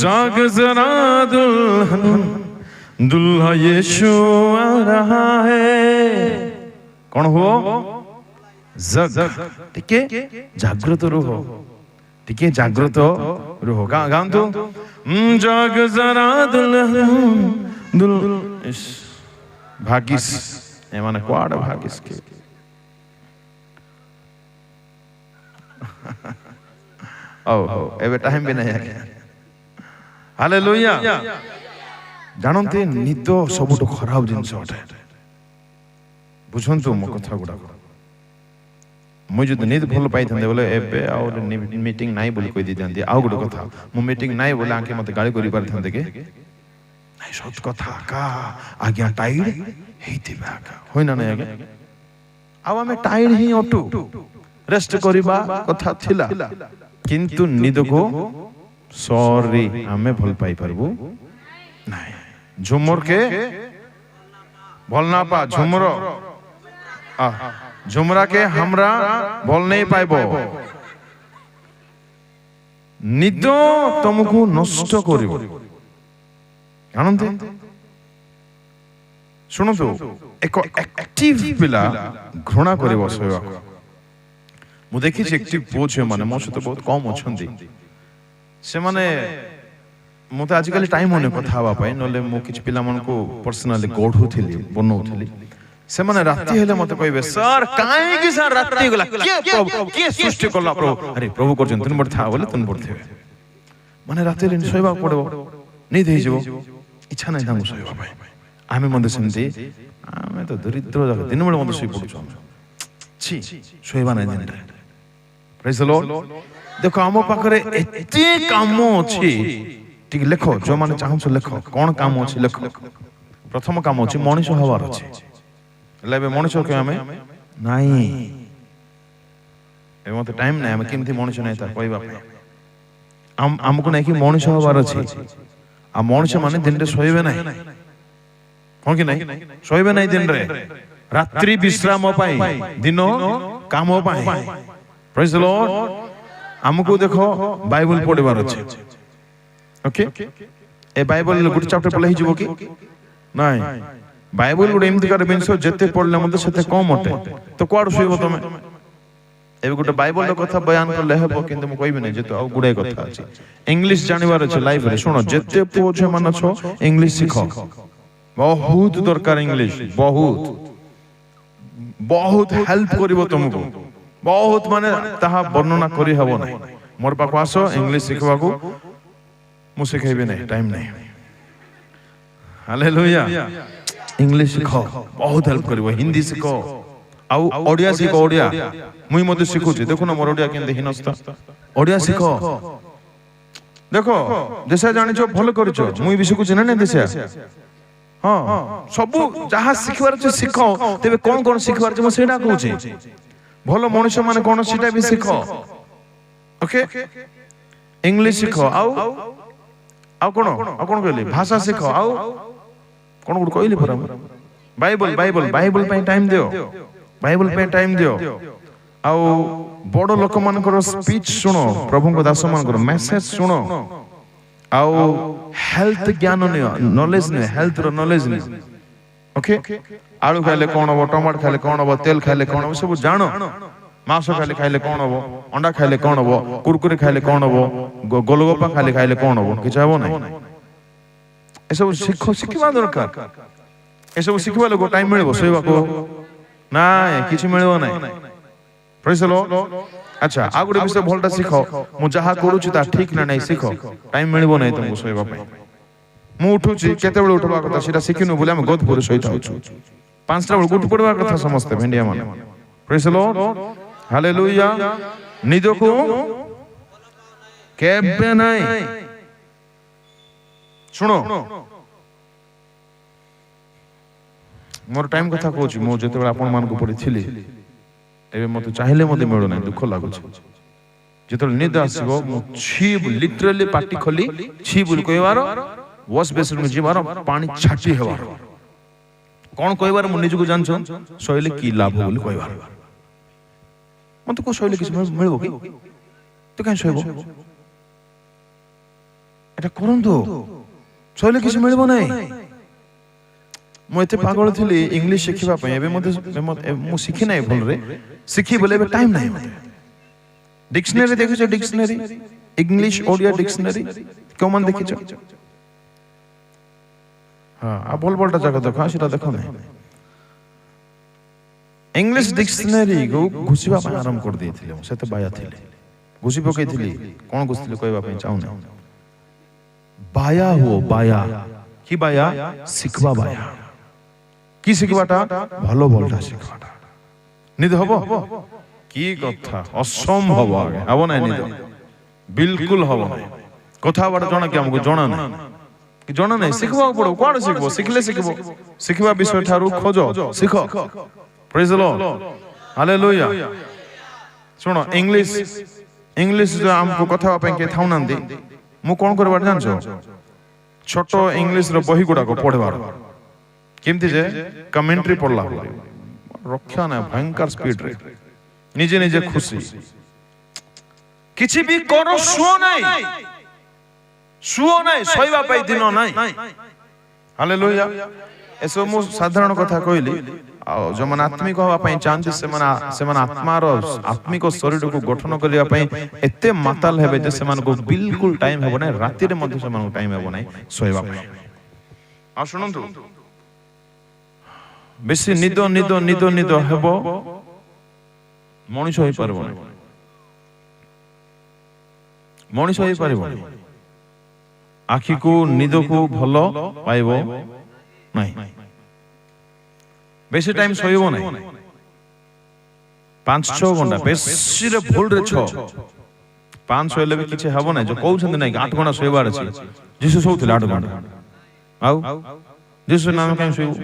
जाग जरा दुल्हन दुल्हा यीशु आ रहा है कौन हो जग ठीक है जागृत रहो ठीक है जागृत रहो गान तो जाग जरा दुल्हन दुल भागिस ए माने क्वाड भागिस के ओ एबे टाइम भी नहीं है हालेलुया जानते निद सबुठ खराब जिनस अटे बुझंतु मो कथा गुडा मु जद निद भल पाई थंदे बोले एबे आ मीटिंग नाही बोल कोइ दी थंदी आ गुड कथा मु मीटिंग नाही बोले आके मते गाली करि पार थंदे के नाही सच कथा का आज्ञा टाइड हेतिबा का होइना नाही आगे आ हमें टाइड ही अटू रेस्ट करिबा कथा थिला किंतु निद को सॉरी हमें भल पाई परबो नहीं झुमर के भल ना पा झुमर झुमरा के हमरा भल नहीं पाइबो निद तुमको नष्ट करिबो जानते शुणु एक एक्टिव पिला घृणा करिबो सोया मु देखि एक्टिव पुओ झियो माने मो सहित बहुत कम अछंती से माने मु तो आजिकल टाइम होने कथा हवा पाई नले मु किछ पिला मन को पर्सनली गढुथिली बनौथिली से माने राती हेले मते कहबे सर काहे कि सर राती गला के प्रभु के सृष्टि करला प्रभु अरे प्रभु करजन तुन बड था बोले तुन बड थे माने राती ले सोइबा पड़बो नहीं देई जबो इच्छा नहीं था सोइबा पाई आमे मते सेमती आमे तो दरिद्र जगह दिन बेले मते सोइ पडुछो छी सोइबा नहीं दिन प्रेज द लॉर्ड देखो आम पाखरे एते काम अछि ठीक लेखो जो माने चाहछ लेखो कोन काम अछि लेखो प्रथम काम अछि मनीष हवार अछि लेबे मनीष के हमें नाही ए मते टाइम नै हम किमथि मनीष नै तार कहबा हमको नै कि मनीष हवार अछि आ मनीष माने दिन रे सोइबे नै कोन कि नै सोइबे नै दिन रे रात्रि विश्राम पाई दिनो काम पाई प्रेज द लॉर्ड हमको देखो बाइबल पढ़बार अछि ओके ए बाइबल गुड चैप्टर पढले ही जबो कि नाही बाइबल गुड एमति कर बिनसो जते पढले मते सेते कम अटे तो कोड सुइबो तमे एबे गुड बाइबल रो कथा बयान करले हेबो किंतु म कहबे नै जते आ गुडे कथा अछि इंग्लिश जानिबार अछि लाइफ रे सुनो जते पोछे मन छो इंग्लिश सिखो बहुत दरकार इंग्लिश बहुत हेल्प करिवो तुमको बहुत माने ताहा वर्णना करि हबो नै मोर पाखो आसो इंग्लिश सिखबा को मु सिखेबे नै टाइम नै हालेलुया इंग्लिश सिखो बहुत हेल्प करिवो हिंदी सिखो आ ओडिया सिखो ओडिया मुई मते सिखु छी देखो ना मोर ओडिया केन हिनस्ता ओडिया सिखो देखो देशा जानि छो भलो करि छो मुई भी सिखु छी ना देशा हां सब जहा सिखवार छ सिखो तेबे कोन सिखवार छ म सेडा कहू छी भलो मनुष्य माने कोन सीटा भी सिखो ओके इंग्लिश सिखो आउ कोन कहली भाषा सिखो आउ कोन गुड कहली पर बाइबल पे टाइम दियो बाइबल पे टाइम दियो आउ बड़ लोक मानकर स्पीच सुनो प्रभु को दास मानकर मेसेज सुनो आउ हेल्थ ज्ञान नियो नॉलेज ने हेल्थ रो नॉलेज ने ओके आलू खाइले कोन हो टमाटर खाइले कोन हो तेल खाइले कोन हो सब जानो मांस खाइले कोन हो अंडा खाइले कोन हो कुरकुरे खाइले कोन हो गोलगप्पा खाइले कोन हो किछ हबो नै ए सब सिखवा दरकार ए सब सिखवा लोग टाइम मिलबो सोइबा को नाय किछ मिलबो नै प्रेज द लॉर्ड अच्छा आगुडे विषय भलटा सिखो मु जहा करू छी ता ठीक ना नै सिखो टाइम मिलबो नै तुमको सोइबा पई मु उठू छी केते बेले उठबा कथा सेटा सिखिनु बोले हम गद पुरे सहित होछु 5टा बेले गुट पड़वा कथा समस्त भेंडिया माने प्रेज द लॉर्ड हालेलुया निदो को केबे नै सुनो मोर टाइम कथा कहू छी मु जते बेले आपन मान को पड़ी थिली एबे मते चाहिले मते मिलो नै दुख लागु छी जते निद आसीबो मु छी लिटरली पाटी खोली छी बोल कहवार वॉश बेसिन में जीवार पानी छाटी हेवार कोन कहवार मु निज को जान छन सोइले की लाभ बोल कहवार मते को सोइले किछ मिलबो कि तो काई सोइबो एटा करन दो सोइले किछ मिलबो नै मु एते पागल थिली इंग्लिश सिखिबा पय एबे मते मु सिखि नै भल रे सिखि बोले एबे टाइम नै मते डिक्शनरी देखि छ डिक्शनरी इंग्लिश ओडिया डिक्शनरी कोमन देखि छ हां आ बोलबोलटा जगह देखा सेटा देखो नै इंग्लिश डिक्शनरी को घुसिबा पय आरंभ कर देथिले सेते बाया थिले घुसि पकैथिली कोन घुसथिले कहबा पय चाउ नै बाया हो बाया की बाया सिखबा बाया की सिखबाटा भलो बोलटा सिखबाटा निद हबो की कथा असंभव आगे हबो नै निद बिल्कुल हबो नै कथा बाटा जणा कि हमको जणा नै कि जणा नै सिखबा पड़ो कोन सिखबो सिखले सिखबो सिखबा विषय थारु खोजो सिखो प्रेज द लॉर्ड हालेलुया सुनो इंग्लिश जो हमको कथा पे के थाउ नंदी मु कोन करबा जानछो छोट इंग्लिश रो बही गुडा को पढ़वार केमती जे कमेंट्री पढ़ला रक्षा ना भयंकर स्पीड रे निजे निजे खुशी किछि भी करो सुओ नहीं सोइबा पाई दिन नहीं हालेलुया एसो मु साधारण कथा कहली जो मन आत्मिक होवा पई चाहନ୍ତି से आत्मार आत्मिक शरीर को गठन करिया पई एते माताल हेबे जे से को बिल्कुल टाइम हेबो नै राति रे मध्ये से टाइम हेबो नै सोइबा पई आ सुनंतु बेसी निद हेबो मनीष होई परबो नै मनीष होई परबो नै आखी को निद को भलो पाइबो नहीं बेसी टाइम सोइबो नहीं 5-6 घंटा बेसी रे भूल रे 6 5 सोइले भी किछ हबो नहीं जो कहउ छन नहीं 8 घंटा सोइबार अछि जिसु सोउथिले 8 घंटा आउ जिसु नाम काई सोइबो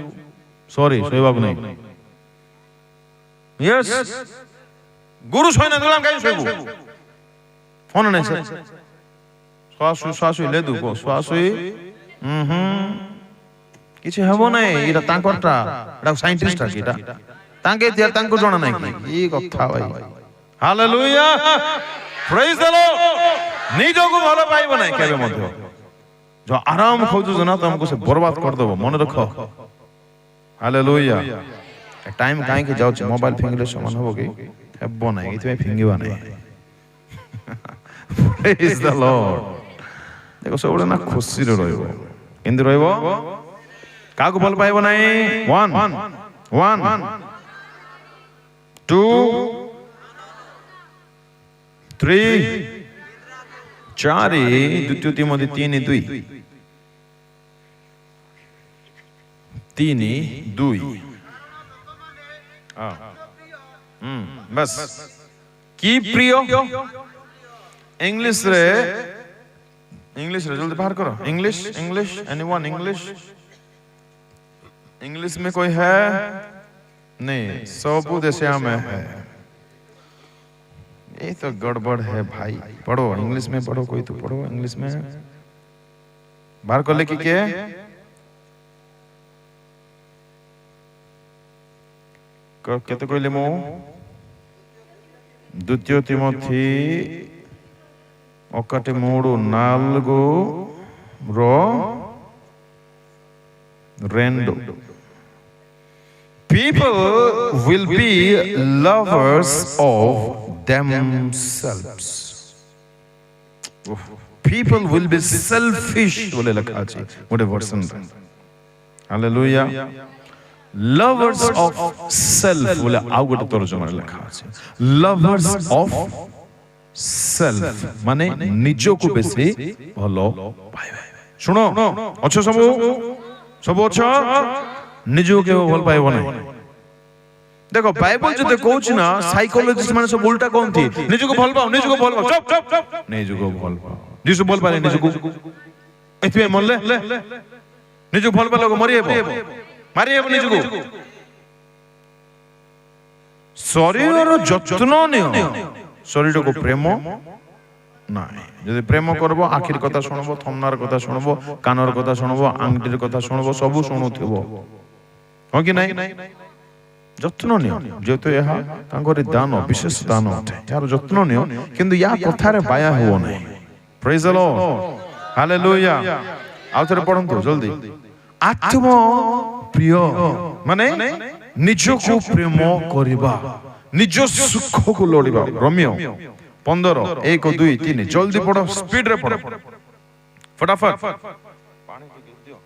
सॉरी सोइबा को नहीं यस गुरु सोइना दुलाम काई सोइबो फोन नहीं सर स्वासु ले दु को स्वासु किछि हबो नै इरा तांकरटा एटा साइंटिस्ट आकिटा तांके थिया तांको जणा नै कि ई कथा भाई हालेलुया प्रेज द लॉर्ड निजो को भलो पाइबो नै केबे मध्य जो आराम खोजु जना तुमको से बर्बाद कर देबो मन रखो हालेलुया टाइम काहे के जाउ मोबाइल फिंगले समान होबो कि हेबो नै इतमे फिंगिबा नै प्रेज द लॉर्ड देखो सबले ना खुशी रे रहइबो इंदि रहइबो काको भल पाइबो नै 1 2 3 4 द्वितीय तिमोथी 3:2 बस की प्रिय इंग्लिश रे जल्दी बाहर करो इंग्लिश एनीवन इंग्लिश में कोई है नहीं सब देश में है ये तो गड़बड़ है भाई पढ़ो इंग्लिश में पढ़ो कोई तो पढ़ो इंग्लिश में बाहर कर ले कि के केते कहले मो द्वितीय Timothy 1:4 people will be lovers of themselves people will be selfish बोले लिखा अछि मोटे version hallelujah lovers of self बोले आउ गोटे तर्जुमा लिखा अछि lovers of self माने निजो को बेसी भलो पाइबे सुनो अच्छा सब अच्छा निजो के भल पाइबो नै देखो बाइबल जते कहउछ ना साइकोलॉजिस्ट माने सब उल्टा कहंती निजो को भल पाओ चुप निजो को भल पाओ जिसु भल पाले निजो को एतबे मन ले निजो भल पालो मरिएबो निजो को शरीर जत्न नियो शरीर को प्रेम नहीं जदि प्रेम करबो आखिर कथा सुनबो थमनार कथा सुनबो कानर कथा सुनबो आंगटीर कथा सुनबो सब सुनुथिबो हो कि नहीं जत्न नियो जेतो यहा तांगरे दान विशेष दान होते यार जत्न नियो किंतु या कथा रे बाया हो नहीं प्रेज द लॉर्ड हालेलुया आउथरे पढंतु जल्दी आत्म प्रिय माने निजो को प्रेम करबा निजो सुख को लोड़िबा रोमियो 15:1-2-3 जल्दी पढ़ो स्पीड रे पढ़ो फटाफट पानी दियो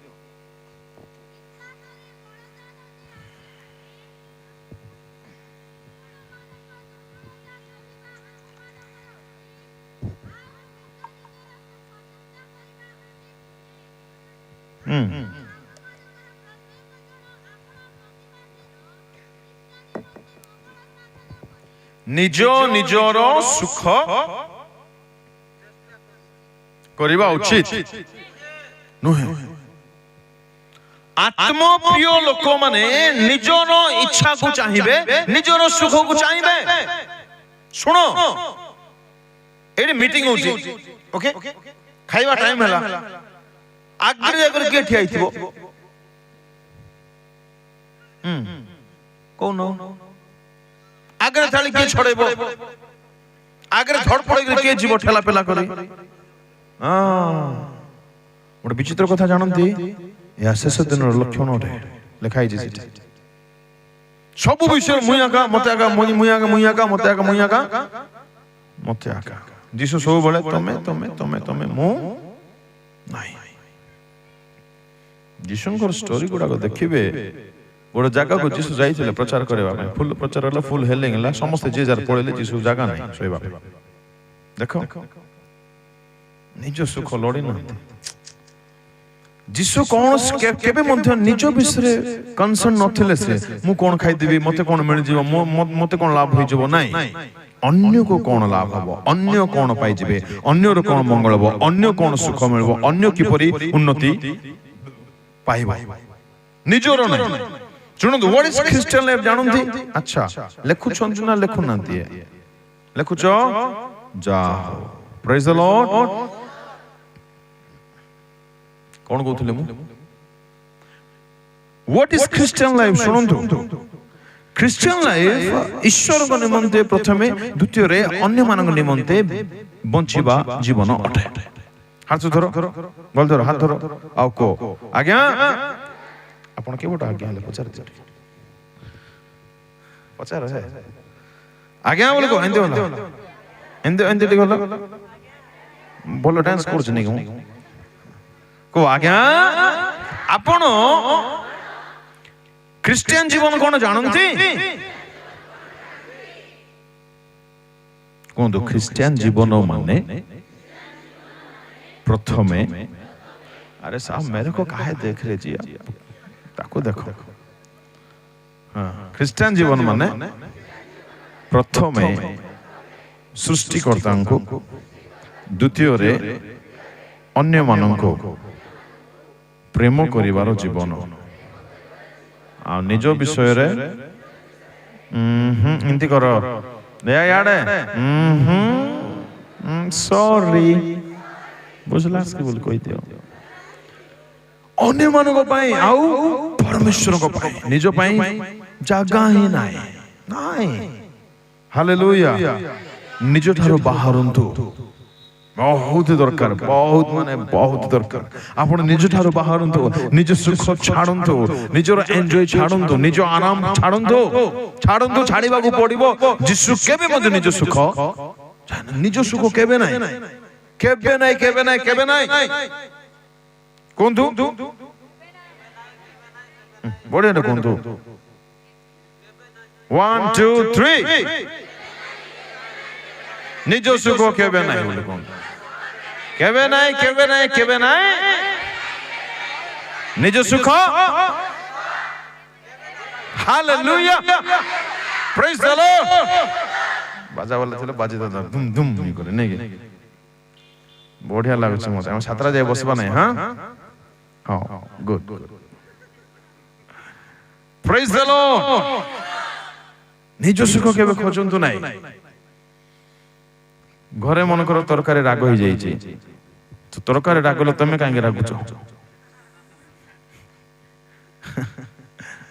निजो निजोर सुख करिबा उचित नुहे आत्म प्रिय लोक माने निजोर इच्छा को चाहिबे निजोर सुख को चाहिबे सुनो एडी मीटिंग होची ओके खाइबा टाइम हला ଆଗରେ ଜାଗାରେ କିଏ ଠିଆ ହେଇଥିବ କହୁନ ଆଗରେ ଥାଳି କିଏ ଛଡେଇବ ଆଗରେ ଧଡପଡ କିଏ ଯିବ ଠେଲା ପେଲା କରି ଗୋଟେ ବିଚିତ୍ର କଥା ଜାଣନ୍ତି ଏହା ଶେଷ ଦିନର ଲକ୍ଷଣ ଅଟେ ଲେଖା ହେଇଛି ସେଠି ସବୁ ବିଷୟ ମୁଇଁ ଆକା ମତେ ଆକା ମୁଇଁ ଆକା ମୁଇଁ ଆକା ମତେ ଆକା ମୁଇଁ ଆକା ମତେ ଆକା ଯୀଶୁ ସବୁବେଳେ ତମେ ତମେ ତମେ ତମେ ମୁଁ ନାହିଁ ଯୀଶୁଙ୍କର ଷ୍ଟୋରି ଗୁଡାକ ଦେଖିବେ ଗୋଟେ ଜାଗାକୁ ଯୀଶୁ ଯାଇଥିଲେ ପ୍ରଚାର କରିବା ପାଇଁ ଫୁଲ ପ୍ରଚାର ହେଲା ଫୁଲ ହେଲେ ହେଲା ସମସ୍ତେ ଯିଏ ଯାର ପଳେଇଲେ ଯୀଶୁ ଜାଗା ନାହିଁ ଶୋଇବା ପାଇଁ ଦେଖ ନିଜ ସୁଖ ଲୋଡ଼ି ନାହାନ୍ତି ଯୀଶୁ କଣ କେବେ ମଧ୍ୟ ନିଜ ବିଷୟରେ କନସର୍ନ ନଥିଲେ ସେ ମୁଁ କଣ ଖାଇଦେବି ମତେ କଣ ମିଳିଯିବ ମତେ କଣ ଲାଭ ହେଇଯିବ ନାଇଁ ଅନ୍ୟକୁ କଣ ଲାଭ ହବ ଅନ୍ୟ କଣ ପାଇଯିବେ ଅନ୍ୟର କଣ ମଙ୍ଗଳ ହବ ଅନ୍ୟ କଣ ସୁଖ ମିଳିବ ଅନ୍ୟ କିପରି ଉନ୍ନତି ପାଇବ ନିଜର ନାହିଁ ଶୁଣନ୍ତୁ what is Christian life ଜାଣନ୍ତି ଆଚ୍ଛା ଲେଖୁଛନ୍ତି ନା ଲେଖୁନାହାନ୍ତି ଲେଖୁଛ ଯା praise the Lord କଣ କହୁଥିଲେ ମୁଁ what is Christian life ଶୁଣନ୍ତୁ Christian life ଈଶ୍ୱରଙ୍କ ନିମନ୍ତେ ପ୍ରଥମେ ଦ୍ୱିତୀୟରେ ଅନ୍ୟମାନଙ୍କ ନିମନ୍ତେ ବଞ୍ଚିବା ଜୀବନ ଅଟେ ହାତ ଧର ଗଲ ଧର ହାତ ଧର ଆଉ କହ ଆଜ୍ଞା ଆପଣ କେଉଁଟା ଆଜ୍ଞା ହେଲେ ପଚାର ପଚାର ଆଜ୍ଞା ବୋଲି କହ ଏମିତି ଗଲା ଏମିତି ଟିକେ ଗଲା ଭଲ ଡ୍ୟାନ୍ସ କରୁଛି ନାଇଁ ମୁଁ କହ ଆଜ୍ଞା ଆପଣ ଖ୍ରୀଷ୍ଟିଆନ ଜୀବନ କଣ ଜାଣନ୍ତି କୁହନ୍ତୁ ଖ୍ରୀଷ୍ଟିଆନ ଜୀବନ ମାନେ प्रथमे अरे साहब मेरे को काहे देख रहे जी आप ताको देखो हाँ ख्रिस्टियन जीवन माने प्रथमे सृष्टिकर्ता को द्वितीय रे अन्य माननको प्रेम करिवार जीवन आ निज विषय रे इंती करो दया याडे सॉरी बुझलास के बोल कोई दियो अन्य मानक पाई आउ परमेश्वर को पाई निज पाई जागा ही नाही नाही हालेलुया निज ठारो बाहरंतु बहुत दरकार बहुत माने बहुत दरकार आपण निज ठारो बाहरंतु निज सुख छाडंतु निजर एन्जॉय छाडंतु निज आराम छाडंतु छाडंतु छाडीबा को पड़िबो जिसु केबे मते निज सुख निज सुख केबे नाही केबे नाही केबे नाही केबे नाही कोंतु बड़े ना कोंतु 1 2 3 निज सुख केबे नाही बोले कोंतु केबे नाही केबे नाही केबे नाही निज सुख हालेलुया प्रेज द लॉर्ड बाजा वाला चलो बाजे दादा धूम धूम करे नहीं बढ़िया लाଗୁଛି ମତେ ଆମେ ସାତଟା ଯାଇ ବସିବା ନାହିଁ ହଁ ହଁ ଗୁଡ୍ ପ୍ରେଜ ଦ ଲର୍ଡ ନିଜ ସୁଖ କେବେ ଖୋଜନ୍ତୁ ନାହିଁ ଘରେ ମନକର ତରକାରୀ ରାଗ ହେଇ ଯାଇଛି ତ ତରକାରୀ ରାଗଲେ ତମେ କାହିଁକି ରାଗୁଛ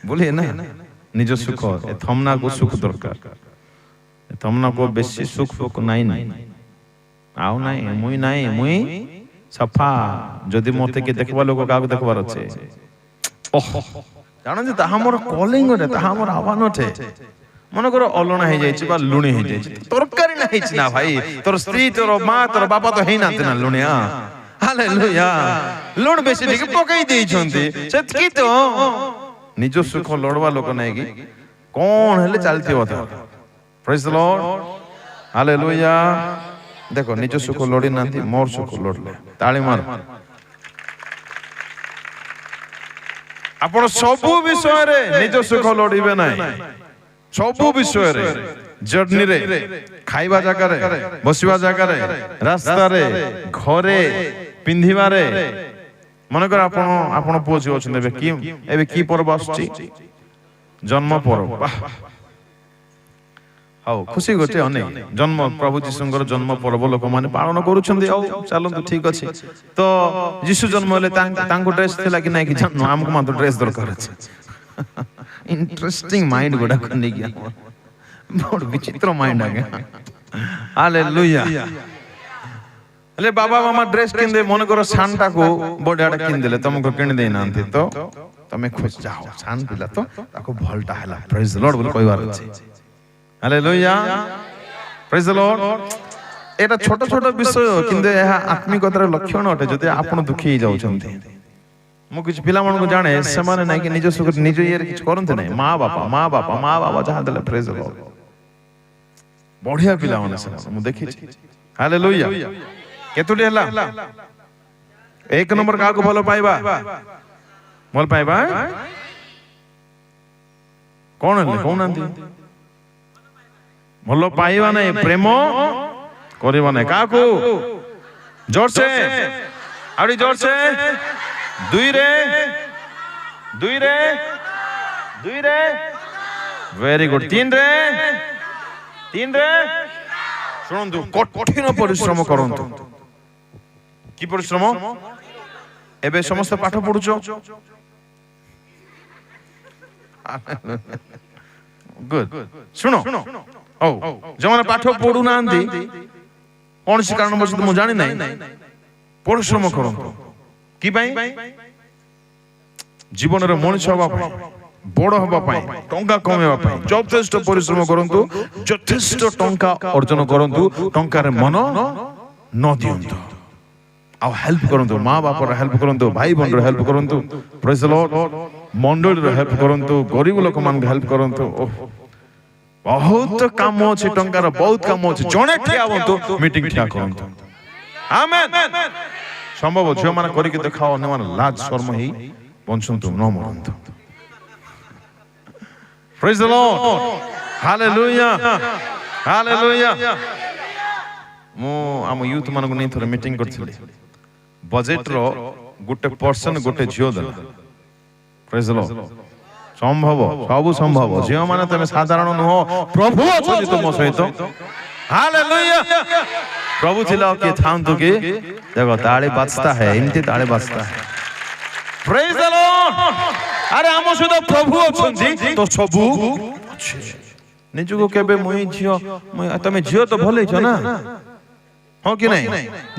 बोलिए ना निज सुख ए थमना को सुख दरकार ए थमना को बेसी सुख सुख नहीं नहीं आउ नहीं मुई सफा जदि मते के देखबा लोग का देखबार अछि ओह जानो जे ता हमर कॉलिंग रे ता हमर आह्वान थे मन कर अलणा हे जाई बा लुणी हे जाई तरकारी ना हेछि ना भाई तोर स्त्री तोर मां तोर बापा तो हेई नाते ना लुणिया हालेलुया लुण बेसी ठीक पकई देई छंती सेतकी तो निज सुख लड़वा लोक नहीं कि कौन हेले चलती होता प्रेज द लॉर्ड हालेलुया देखो निज सुख लड़ी नांती मोर सुख लड़ले ताली मार आपण सब विषय रे निज सुख लड़ीबे नाही सब विषय रे जर्नी रे खाइबा जगह रे बसिबा जगह रे रास्ता रे घरे पिंधिबा रे मन कर आपण पुओ झिओ छन एबे की पर्व आछी जन्म पर्व ହଉ ଖୁସି ଗୋଟେ ଅନେକ ଜନ୍ମ ପ୍ରଭୁ ଯୀଶୁଙ୍କର ଜନ୍ମ ପର୍ବ ଲୋକମାନେ ପାଳନ କରୁଛନ୍ତି। ଆଉ ଚାଲନ୍ତୁ ଠିକ ଅଛି। ତ ଯୀଶୁ ଜନ୍ମ ହେଲେ ତାଙ୍କୁ ଡ୍ରେସ୍ ଥିଲା କି ନାଇଁ କି ଜାଣିନୁ, ଆମକୁ ମାତ୍ର ଡ୍ରେସ୍ ଦରକାର ଅଛି। ଇଣ୍ଟରେଷ୍ଟିଂ ମାଇଣ୍ଡ ଗୁଡାକ ନେଇକି ବଡ ବିଚିତ୍ର ମାଇଣ୍ଡ ଆଜ୍ଞା। ହାଲେଲୁୟା। ହେଲେ ବାବା ମାମା ଡ୍ରେସ୍ କିଣିଦେ, ମନେକର ସାନଟାକୁ ବଡଆଟା କିଣିଦେଲେ, ତମକୁ କିଣି ଦେଇନାହାନ୍ତି, ତ ତମେ ଖୁସି ଯାଅ, ସାନ ପିଲା ତ ତାକୁ ଭଲଟା ହେଲା, ପ୍ରେଜ୍ ଦ ଲର୍ଡ ବୋଲି କହିବାର ଅଛି। ହାଲେଲୁୟା, ପ୍ରେଜ୍ ଦ ଲର୍ଡ। এটা ছোট ছোট বিষয় কিন্তু ଏହା ଆତ୍ମିକତାର ଲକ୍ଷଣ ଅଟେ। ଯଦି ଆପଣ ଦୁଃଖୀ ହେଇଯାଉଛନ୍ତି, ମୁଁ କିଛି ପିଲାମାନଙ୍କୁ ଜାଣେ, ସେମାନେ ନାଇଁ କି ନିଜ ସୁଖରେ ନିଜ ଇଏରେ କିଛି କରନ୍ତି ନାହିଁ। ମା ବାପା ଯାହା ଦେଲେ ପ୍ରେଜ୍ ଦ ଲର୍ଡ, ବଢିଆ ପିଲାମାନେ ସେମାନେ, ମୁଁ ଦେଖିଛି। ହାଲେଲୁୟା। କେତୋଟି ହେଲା? ଏକ ନମ୍ବର କାହାକୁ ଭଲ ପାଇବା? ଭଲ ପାଇବା କଣ ହେଲେ କହୁନାହାନ୍ତି? ଭଲ ପାଇବା ନାହିଁ, ପ୍ରେମ କରିବା ନାହିଁ। କାହାକୁ? ଜୋରସେ, ଆହୁରି ଜୋରସେ। ଦୁଇରେ ଭେରି ଗୁଡ। ତିନରେ ଶୁଣନ୍ତୁ, କଠିନ ପରିଶ୍ରମ କରନ୍ତୁ। କି ପରିଶ୍ରମ? ଏବେ ସମସ୍ତେ ପାଠ ପଢୁଛ, ଗୁଡ। ଶୁଣ, ହଉ, ଯେଉଁମାନେ ପାଠ ପଢୁନାହାନ୍ତି କୌଣସି କାରଣବଶତ ମୁଁ ଜାଣି ନାହିଁ, ପରିଶ୍ରମ କରନ୍ତୁ। କି ପାଇଁ? ଜୀବନରେ ମଣିଷ ହବା ପାଇଁ, ବଡ ହବା ପାଇଁ, ଟଙ୍କା କମେଇବା ପାଇଁ ଯଥେଷ୍ଟ ପରିଶ୍ରମ କରନ୍ତୁ। ଯଥେଷ୍ଟ ଟଙ୍କା ଅର୍ଜନ କରନ୍ତୁ। ଟଙ୍କାରେ ମନ ନ ଦିଅନ୍ତୁ। ଆଉ ହେଲ୍ପ କରନ୍ତୁ, ମା ବାପାର ହେଲ୍ପ କରନ୍ତୁ, ଭାଇ ଭଉଣୀର ହେଲ୍ପ କରନ୍ତୁ, ପ୍ରେଜ୍ ଦ ଲର୍ଡ। ମଣ୍ଡଳୀର ହେଲ୍ପ କରନ୍ତୁ, ଗରିବ ଲୋକମାନଙ୍କୁ ହେଲ୍ପ କରନ୍ତୁ। ବହୁତ କାମ ଅଛି, ଟଙ୍କାର ବହୁତ କାମ ଅଛି। ଜଣେ ଠିଆ ହୁଅନ୍ତୁ, ମିଟିଂ ଠିଆ କରନ୍ତୁ। ଆମେନ୍। ସମ୍ଭବ ଝିଅମାନେ କରିକି ଦେଖାଅ, ଅନ୍ୟମାନେ ଲାଜ ଶର୍ମ ହେଇ ବଞ୍ଚନ୍ତୁ, ନ ମରନ୍ତୁ। ପ୍ରେଜ୍ ଦ ଲର୍ଡ। Hallelujah, hallelujah. ମୁଁ ଆମ ୟୁଥ ମାନଙ୍କୁ ନେଇ ଥରେ ମିଟିଂ କରିଥିଲି। ବଜେଟର ଗୋଟେ ପର୍ସନ ଗୋଟେ ଝିଅ ଦେଲା। ପ୍ରେଜ୍ ଦ ଲର୍ଡ। ସମ୍ଭବ, ସବୁ ସମ୍ଭବ। ଝିଅମାନେ ତମେ ସାଧାରଣ ନୁହଁ, ପ୍ରଭୁ ଅଛନ୍ତି ତୁମ ସହିତ। ହାଲେଲୁୟା। ପ୍ରଭୁ ଥିଲା କିଏ ଥାଆନ୍ତୁ କି? ଦେଖ ତାଳି ବାଜତା ହେ, ଏମିତି ତାଳି ବାଜତା ହେ। ପ୍ରେଜ୍ ଦ ଲର୍ଡ। ଆରେ ଆମ ସହିତ ପ୍ରଭୁ ଅଛନ୍ତି ତ ସବୁ ଅଛି। ନିଜକୁ କେବେ ମୁଇଁ ଝିଅ, ତମେ ଝିଅ ତ ଭଲ ହେଇଛ ନା, ହଁ କି ନାଇଁ?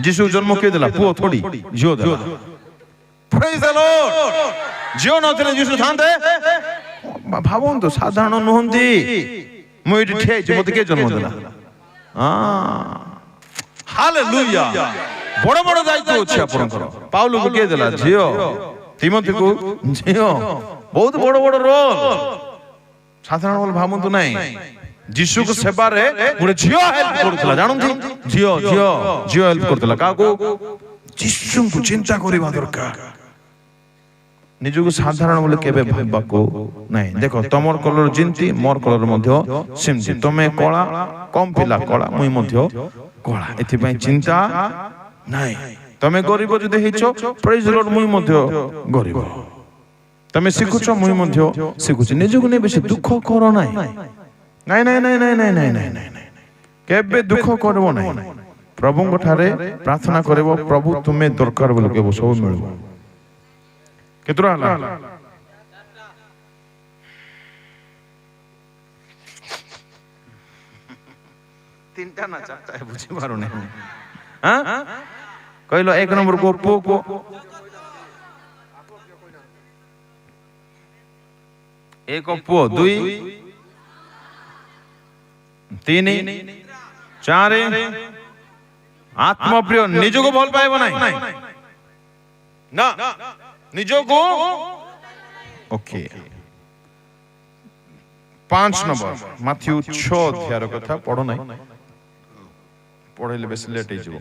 ଯୀଶୁ ଜନ୍ମ କିଏ ଦେଲା? ପୁଅ ଥୋଡି, ଝିଅ ଦେଲା। ପ୍ରେଜ୍ ଦ ଲର୍ଡ। ଝିଅ ନଥିଲେ ଯୀଶୁ ଥାନ୍ତେ? ଭାବନ୍ତୁ, ସାଧାରଣ ନୁହନ୍ତି। ମୁଁ ଏଠି ଠିଆ ହେଇଛି, ମତେ କିଏ ଜନ୍ମ ଦେଲା? ହାଲେଲୁୟା। ବଡ ବଡ ଦାୟିତ୍ୱ ଅଛି ଆପଣଙ୍କର। ପାଉଲକୁ କିଏ ଦେଲା? ଝିଅ। ତିମୋଥୀକୁ ଝିଅ। ବହୁତ ବଡ ବଡ ରୋଲ। ସାଧାରଣ ବୋଲି ଭାବନ୍ତୁ ନାହିଁ। ଯୀଶୁକୁ ସେବାରେ ଗୋଟେ ଝିଅ ହେଲ୍ପ କରୁଥିଲା, ଜାଣନ୍ତି? ଝିଅ ହେଲ୍ପ କରୁଥିଲା। କାହାକୁ? ଯୀଶୁଙ୍କୁ। ଚିନ୍ତା କରିବା ଦରକାର। ନିଜକୁ ସାଧାରଣ ବୋଲି କେବେ ଭାବିବାକୁ ନାହିଁ। ଦେଖ, ତମର କଲର ଯେମିତି ମୋର କଲର ମଧ୍ୟ ସେମିତି। ତମେ କଳା, କମ ପିଲା କଳା, ମୁଇଁ ମଧ୍ୟ କଳା, ଏଥିପାଇଁ ଚିନ୍ତା ନାହିଁ। ତମେ ଗରିବ ଯଦି ହେଇଛ, ପ୍ରେଜ୍ ଦ ଲର୍ଡ, ମୁଇଁ ମଧ୍ୟ ଗରିବ। ତମେ ଶିଖୁଛ, ମୁଇଁ ମଧ୍ୟ ଶିଖୁଛି। ନିଜକୁ ନେଇ ବେଶୀ ଦୁଃଖ କର ନାହିଁ। ନାଇଁ ନାଇଁ ନାଇଁ ନାଇଁ ନାଇଁ ନାଇଁ ନାଇଁ ନାଇଁ, କେବେ ଦୁଃଖ କରିବ ନାହିଁ। ପ୍ରଭୁଙ୍କ ଠାରେ ପ୍ରାର୍ଥନା କରିବ, ପ୍ରଭୁ ତୁମେ ଦରକାର ବୋଲି କେବ ସବୁ ମିଳିବ। କେତେଟା ହେଲା? ତିନିଟା ନା ଚାରିଟା ବୁଝିପାରୁନି। କହିଲ ଏକ ନମ୍ବର କୁହ, ପୁଅ କୁହ। ଏକ ପୁଅ, ଦୁଇ, ତିନି, ଚାରି, ଆତ୍ମପ୍ରିୟ। ନିଜକୁ ଭଲ ପାଇବ ନାହିଁ ନା, ନିଜକୁ। ଓକେ। 5 ନମ୍ବର ମାଥ୍ୟୁ 6 ଅଧ୍ୟାୟର କଥା ପଢ ନାହିଁ, ପଢେଇଲେ ବେଶୀ ଲେଟ୍ ହେଇଯିବ।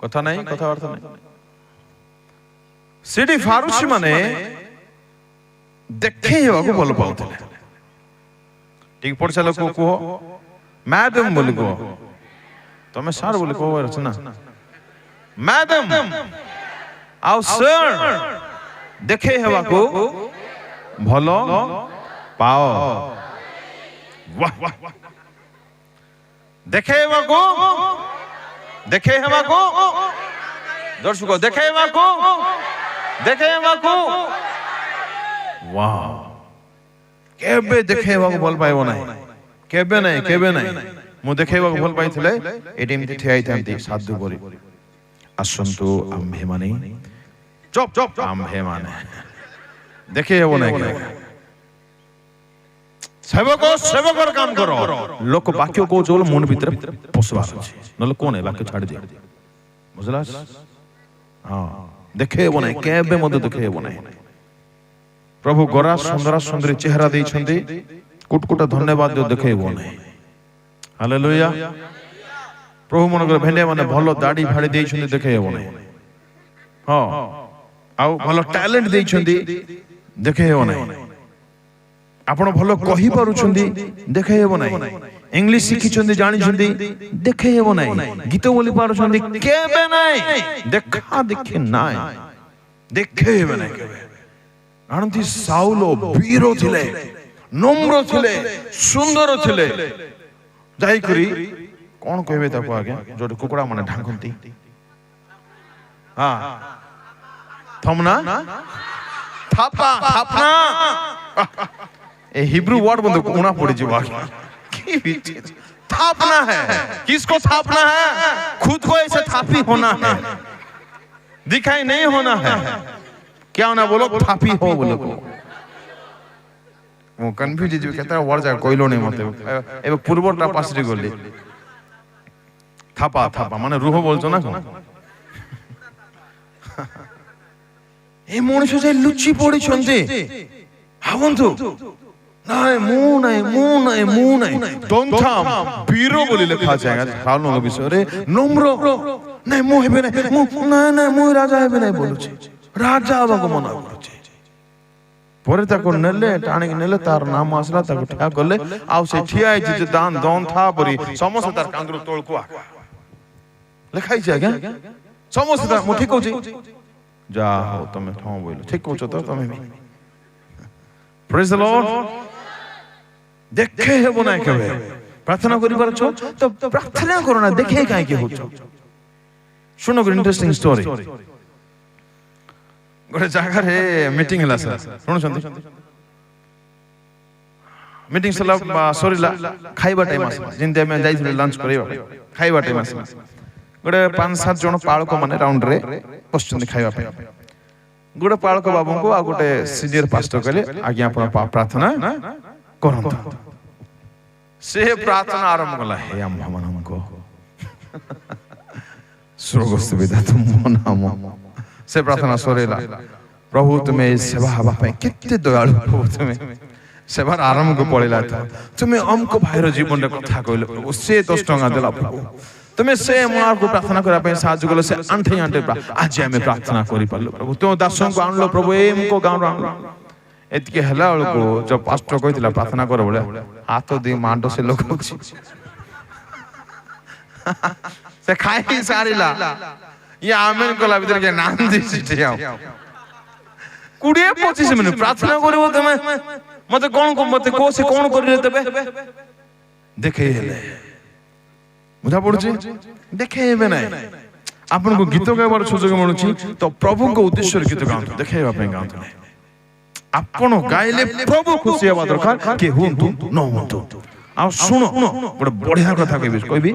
କଥା ନାହିଁ, କଥାବାର୍ତ୍ତା ନାହିଁ। ସେଠି ଫାରୁସି ମାନେ ଦେଖେଇବାକୁ ଭଲ ପାଉଥିଲେ। ଠିକ ପଢିସା ଲୋକ କୁହ ମ୍ୟାଡମ୍ ବୋଲି କୁହ। ତମେ ସାର୍ ବୋଲି କହିବାର ଅଛି ନା। ମ୍ୟାଡମ୍ ଆଉ ସାର୍ ଦେଖେଇ ହେବାକୁ ଭଲ ପାଅ। वाह ଦେଖେଇବାକୁ ଦେଖେଇବାକୁ ଦର୍ଶକ ଦେଖେଇବାକୁ ଦେଖେଇବାକୁ वाह केबे देखैबाक भल पाइबो नै केबे नै मु देखैबाक भल पाइथिले एटी एमती ठियाई थांती साधु करी आसंतु आम्भे माने चुप आम्भे माने देखैबो नै सेवकर काम करो लोक वाक्य को जोल मन भीतर पसवा अछि नले कोन है वाक्य छाड़ दे बुझला हां देखैबो नै केबे मते देखैबो नै प्रभु गोरा सुंदरा सुंदरी चेहरा देइछन्ती कुटकुटा धन्यवाद दे देखैबो नै हालेलुया प्रभु मनकर भेंडे माने भलो दाढ़ी फाड़ी देइछन्ती देखैबो नै हां आउ भलो टैलेंट देइछन्ती देखैबो नै आपण भलो कहि पारुछन्ती देखैबो नै इंग्लिश शिखिछन्ती जानिछन्ती देखैबो नै गीत बोली पारुछन्ती केबे नै देखा देखि नै देखैबो नै केबे आनंदी साउलो वीरो थिले नम्र थिले सुंदर थिले जाई करी कोन कहबे ताको आगे जोड कुकुडा माने ढांकंती हां थमना थापा थापना ए हिब्रू वर्ड बंद कोना पड़ी जीवा की विचित्र थापना है किसको थापना है खुद को ऐसे थापी होना है दिखाई नहीं होना है क्या ना बोलो थापी हो बोलो वो कंफ्यूज जो कहता है वर्ड जा कोइलो नहीं मते एबे पूर्वटा पासरी गली थापा थापा माने रूह बोलछो ना ए मनुष्य जे लुचि पड़ी छन्ते हावंतु नाय मु नाय तंथा वीरो बोली लिखा जाएगा सालनो के विषय रे नम्र नहीं मु हेबे नहीं मु राजा हेबे नहीं बोलुछे राजा बाबू मना करुचे परे ताको नेले टाणी नेले तार नाम आसला ताको ठा करले आउ से ठिया जे दान दन था परी समस्त तार कांगरो तोल को लिखाई छै क्या समस्त तार मु ठीक होची जा हो तमे ठौ बोलो ठीक होचो तो तमे भी प्रेज द लॉर्ड देखे हेबो ना केबे प्रार्थना करि पार छ तो प्रार्थना करो ना देखे काहे के होचो सुनो इंटरेस्टिंग स्टोरी गोटे जगह रे मीटिंग हला सर सुनुछन्ती मीटिंग सला सरीला खाइबा टाइम आस जिंदे में जाइथिले लंच करियो खाइबा टाइम आस गोटे 5-7 जण पाळको माने राउंड रे बसछन्ती खाइबा पे गोटे पाळको बाबू को आ गोटे सीनियर पास्टर कहले आज्ञा आपण प्रार्थना करंत से प्रार्थना आरंभ कला हे हम को स्वर्गस्थ पिता तुम नाम से प्रार्थना सरेला प्रभु तुम्हें सेवा हवा पे केते दयालु प्रभु तुम्हें सेवार आरंभ को पड़ेला था तुम्हें हमको भाईर जीवन रे कथा कहले प्रभु से 10 टंका देला प्रभु तुम्हें से मार को प्रार्थना करा पे साहाय्य गलो से आंठे आज हमें प्रार्थना करि पालो प्रभु तो दासों को आनलो प्रभु एम को गांव आनलो एतके हला को जब पास्टर कहितला प्रार्थना कर बोले हाथ दी मांडो से लोग से खाई सारीला ये आमेन कोला भीतर के नाम दी सिटियाओ 20-25 मिनिट प्रार्थना करबो तमे मते कोन को मते को से कोन करि तबे देखे हेले बुझा पड़ुची देखे हेबे नै आपन को गीत गाइबार सुযোগ मिलुची तो प्रभु को उद्देश्य गीत गाउँ देखेबा पे गाउँ आपन गाइले प्रभु खुशी हेबा दरकार के हुंतु न हुंतु आ सुनो बड़ बढ़िया कथा कहबी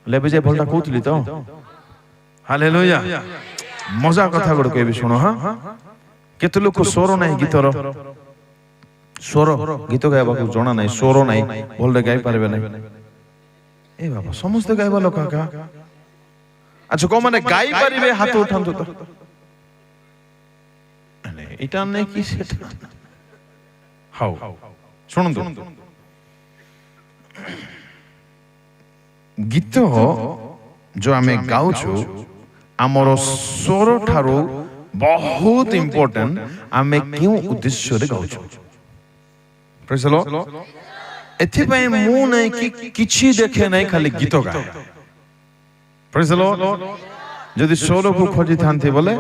लेबे जे भलटा कहतली तो हालेलुया मजा कथा गुड कहबी सुनो हां केते लोक स्वर नाही गीतर स्वर गीत गाइबा को जणा नाही स्वर नाही भलरे गाइ पारबे नाही ए बाबा समस्त गाइबा लोक का अच्छा को माने गाइ पारिबे हाथ उठांतो तो अने इटा नै कि सेटा हाउ सुनंतु गीत जो आमे गाउछु आमर स्वर ठारो बहुत इंपोर्टेंट आमे क्यों उद्देश्य रे गाउछु प्रेज द लॉर्ड एथि पय मु नै कि किछि देखे नै खाली गीत गाए प्रेज द लॉर्ड जदि स्वर को खोजी थांती बोले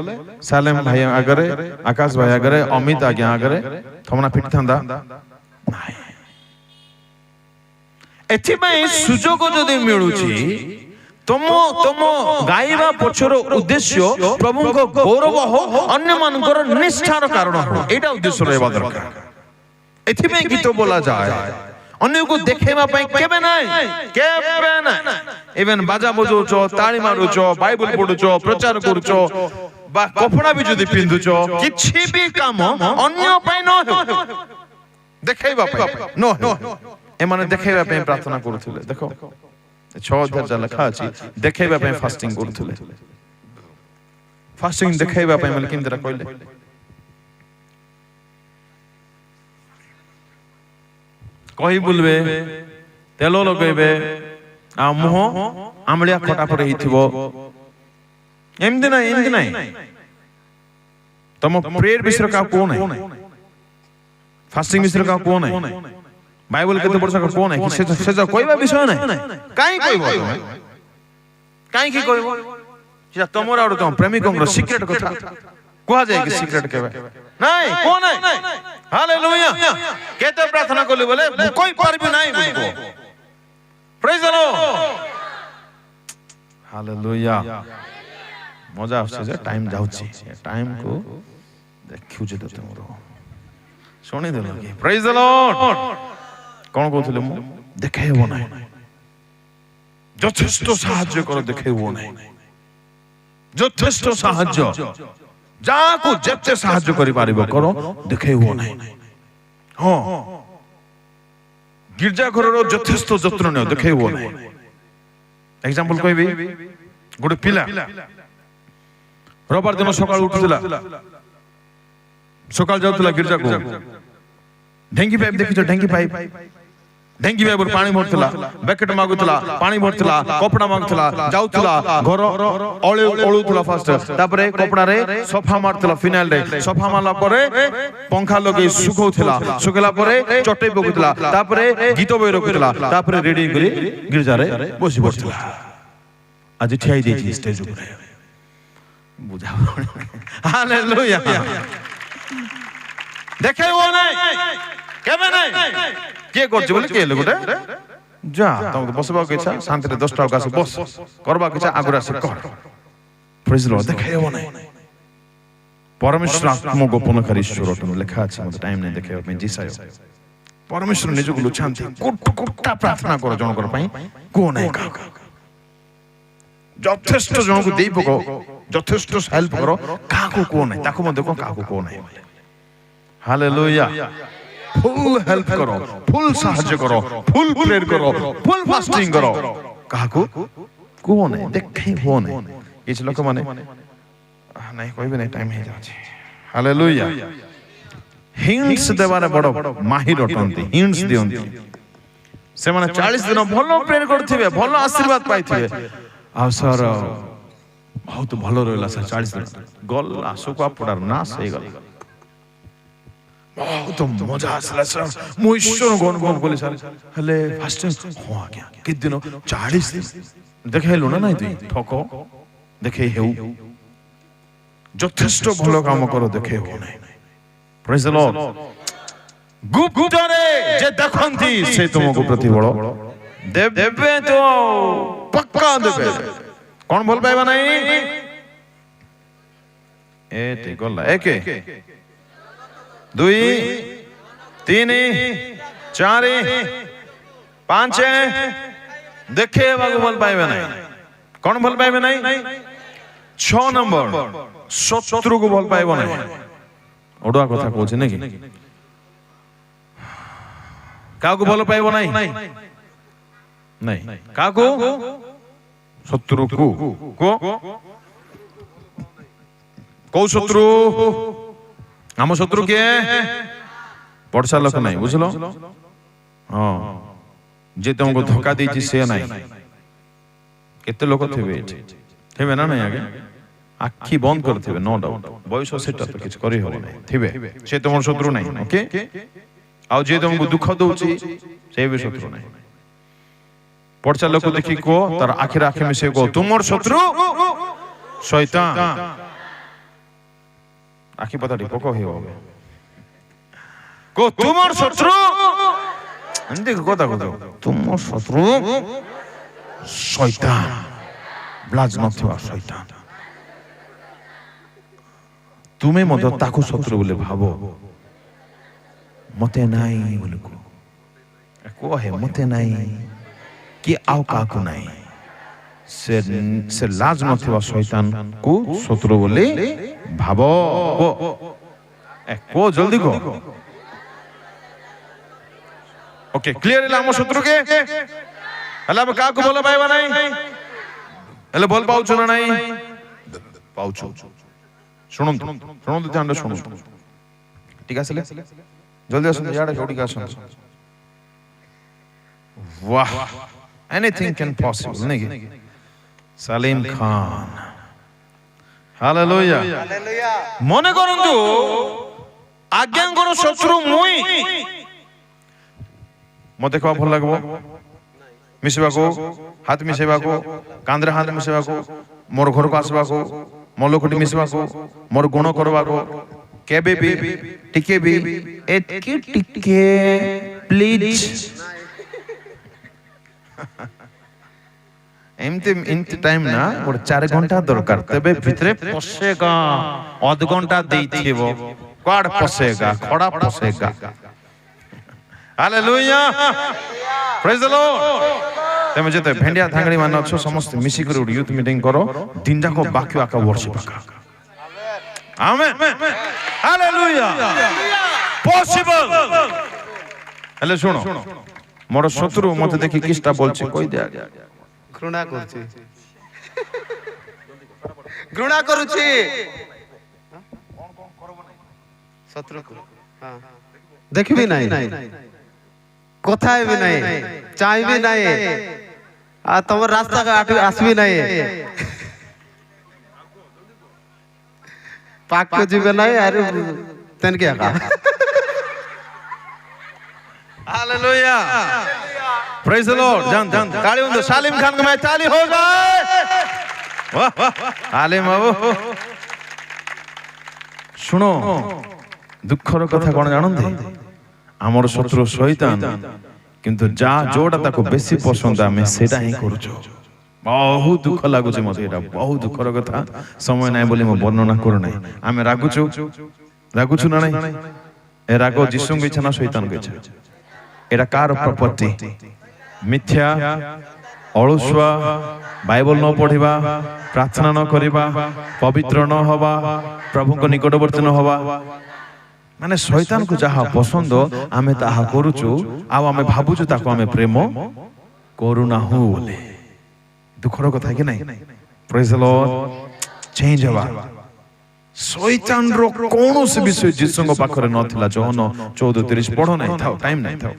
सालेम भाई आगरे आकाश भाई आगरे अमित आज्ञा आगरे थमना फिट थांदा नाही एथिପାଇଁ सुजोग जदि मिलुछि तुम गाइबा पछर उद्देश्य प्रभु को गौरव हो अन्य मानकर निष्ठार कारण हो एटा उद्देश्य रहबा दरकार एथिପାଇଁ गीत बोला जाए अन्य को देखेबा पई केबे नै इवन बाजा बजौचो ताली मारुचो बाइबल पढुचो प्रचार करूचो बा कपड़ा भी जदि पिंधुचो किछि भी काम अन्य पई न हो देखेबा पई न हो ए माने देखेबा पई प्रार्थना करूथिले देखो 6 अध्याय लिखा अछि देखेबा पई फास्टिंग करूथिले फास्टिंग देखेबा पई मतलब किन तरह कहले कहि बोलबे तेल लगेबे आ मुह आमलिया खटा पर हिथिबो एमदि नै तम प्रेयर विषय का कोन है फास्टिंग विषय का कोन है बाइबल के तो वर्ष का कोन है कि से कोइबा विषय नै काई कोइबो काई की कोइबो जे तमरा और तुम प्रेमिकंर सीक्रेट कथा कोहा जाय कि सीक्रेट केबे নাই কোন নাই হালেলুয়া কেতে প্রার্থনা করলি বলে কই পারবি নাই বলবো প্রেজ দ্য লর্ড হালেলুয়া মজা আসছে যে টাইম যাচ্ছে টাইম কো দেখু যে তোমর শুনি দেল কি প্রেজ দ্য লর্ড কোন কইছিল মু দেখাইব নাই যথেষ্ট সাহায্য করে দেখাইব নাই যথেষ্ট সাহায্য जाको जेते साहाय्य करि पारिबो करो देखेबो नै हां गिरजा घरर यथेष्ट जत्न नै देखेबो नै एग्जांपल कहबी गोटे पिला रविवार दिन सकाळ उठुला सकाळ जाउतला गिरजा को ढेंगी पाइप देखितो ढेंगी पाइप पानी भरतला बकेट मागुतला पानी भरतला कपड़ा मागुतला जाउतला घर ओळुतला फास्ट तापरे कपड़ा रे सफा मारतला फिनाइल रे सफा मारला परे पंखा लगे सुखला परे चटई पकुतला तापरे गीत बय रखुतला तापरे रेडी करी गिरजा रे बसी बसतला आज ठियाई देछि स्टेज ऊपर बुझा हालेलुया देखेबो नै केबे नै के करछ बोले के लगोटे जा तुम तो बसबा के इच्छा शांति रे 10 टा गास बस करबा के इच्छा आगुरा से कर प्रेज लॉर्ड देखेबो नै परमेश्वर आत्मा गोपन करी ईश्वर तुम लिखा छ मत टाइम नै देखेबो में जिसायो परमेश्वर निज को लुछांती कुट्टा प्रार्थना करो जन कर पई को नै का যথেষ্ট জনକୁ দেই পको যথেষ্ট হেল্প करो का को नै ताको म देखो का को नै हालेलुया फुल हेल्प करो फुल साहाय्य करो फुल प्रेयर करो फुल फास्टिंग करो काको कोन है देखै होन है इस लोक माने नहीं कोई भी नहीं टाइम हे जाछि हालेलुया हिंट्स देबारे बड़ माहिर अटंती हिंट्स दियंती से माने 40 दिन भलो प्रेयर करथिबे भलो आशीर्वाद पाइथिबे आ सर बहुत भलो रहला सर 40 दिन गल आसु को पड़ार ना सही गल बहुत मजा आसला सर मो ईश्वर गण गण बोले सर हले फास्टिंग हो आ गया कि दिन 40 दिन देखेलु ना नहीं तू ठको देखे हेउ যথেষ্ট ভালো কাম করো দেখে हो नहीं प्रेज द लॉर्ड गुप्तरे जे देखंती से तुमको प्रतिफल देबे तो पक्का देबे कौन बोल पाइबा नहीं ए ते गला एके 2 3 4 5 देखे बागु बोल पाइबे नहीं कौन बोल पाइबे नहीं 6 नंबर शत्रु को बोल पाइबो नहीं ओडा कथा कहछि ने कि काको बोल पाइबो नहीं नहीं काको शत्रु को शत्रु हम शत्रु के वर्षा लोक नहीं बुझलो हां जे तुमको धोखा देछि से नहीं केते लोक थेबे ना नहीं आगे आखी बंद करथिबे नो डाउट बयस सेटा तो किछ करी हो नहीं थिबे से तुमर शत्रु नहीं ओके आ जे तुमको दुख दोछि से भी शत्रु नहीं पड़चा लोक देखि को तार आखिर आंख में से को तुमर शत्रु शैतान आखि पता डी पको हे को तुमर शत्रु ଦେଖ କଥା କଥା ତୁମ ଶତ୍ରୁ ଶୈତାନ ଲାଜ ନଥିବା ଶୈତାନ ତୁମେ ମଧ୍ୟ ତାକୁ ଶତ୍ରୁ ବୋଲି ଭାବ ମତେ ନାହିଁ ବୋଲି କହେ ମତେ ନାହିଁ କି ଆଉ କାହାକୁ ନାହିଁ ସେ ଲାଜ ନଥିବା ଶୈତାନକୁ ଶତ୍ରୁ ବୋଲି ଭାବ କୋ ଜଲ୍ଦି କହ ओके क्लियर है हम शत्रु के हला हम काकू बोल पाइबा नहीं हेले बोल पाउछु ना नहीं पाउछु सुनो ध्यान से सुनो ठीक है जल्दी आसन याडे जोड़ी का आसन वाह एनीथिंग कैन पॉसिबल नहीं सलीम खान हालेलुया मने करंतु आज्ञांकर शत्रु मुई मत देखा भल लगे मिसवा को हाथ मिसेवा को कांद्रे हाथ मिसेवा को मोर घर को आसवा को मो लोकटी मिसवा को मोर गुण करवा को केबे भी टिके भी एतके टिके प्लीज एमती टाइम ना गोटे 4 घंटा दरकार तबे भितरे पसेगा आध घंटा देइथिबो क्वाड पसेगा खड़ा पसेगा हालेलुया प्रेज द लॉर्ड तमे जते भेंडिया थांगड़ी मान अच्छो समस्त मिसी कर यूथ मीटिंग करो दिन जाको बाकी आका वर्शिप आका आमेन हालेलुया पॉसिबल हेले सुनो मोर शत्रु मते देखि किसटा बोलछे कहि दे घृणा करछि घृणा करूछि शत्रु को हां देखबी नहीं कथा भी नहीं चाय भी नहीं आ तुम रास्ता का आसबी नहीं पाक को जीवे नहीं अरे तन क्या का हालेलुया प्रेज द लॉर्ड जान ताली उन सालिम खान को मैं ताली हो जाए वाह वाह आलिम बाबू सुनो दुखर कथा कोन जानते आमर शत्रु शैतान किंतु जा जोड़ा ताको बेसी पसंद आमे सेटा ही करूछो बहुत दुख लागुछ मते एटा बहुत दुखर कथा समय नाही बोली म वर्णना करू नाही आमे रागुछु ना नाही ए रागो जिसु के इच्छा ना शैतान के इच्छा एटा कार प्रॉपर्टी मिथ्या अलुसुआ बाइबल न पढ़िबा प्रार्थना न करिबा पवित्र न होबा प्रभु को निकटवर्ती न होबा माने शैतान को जहा पसंद आमे ताहा करूछु आ आमे भाबुछु ताको आमे प्रेम करूना हो बोले दुखर कथा कि नहीं प्रेज द लॉर्ड चेंज हवा शैतान रो कोनो से विषय जिसंग पाखरे नथिला जहन 14:30 पढो नहीं था टाइम नहीं था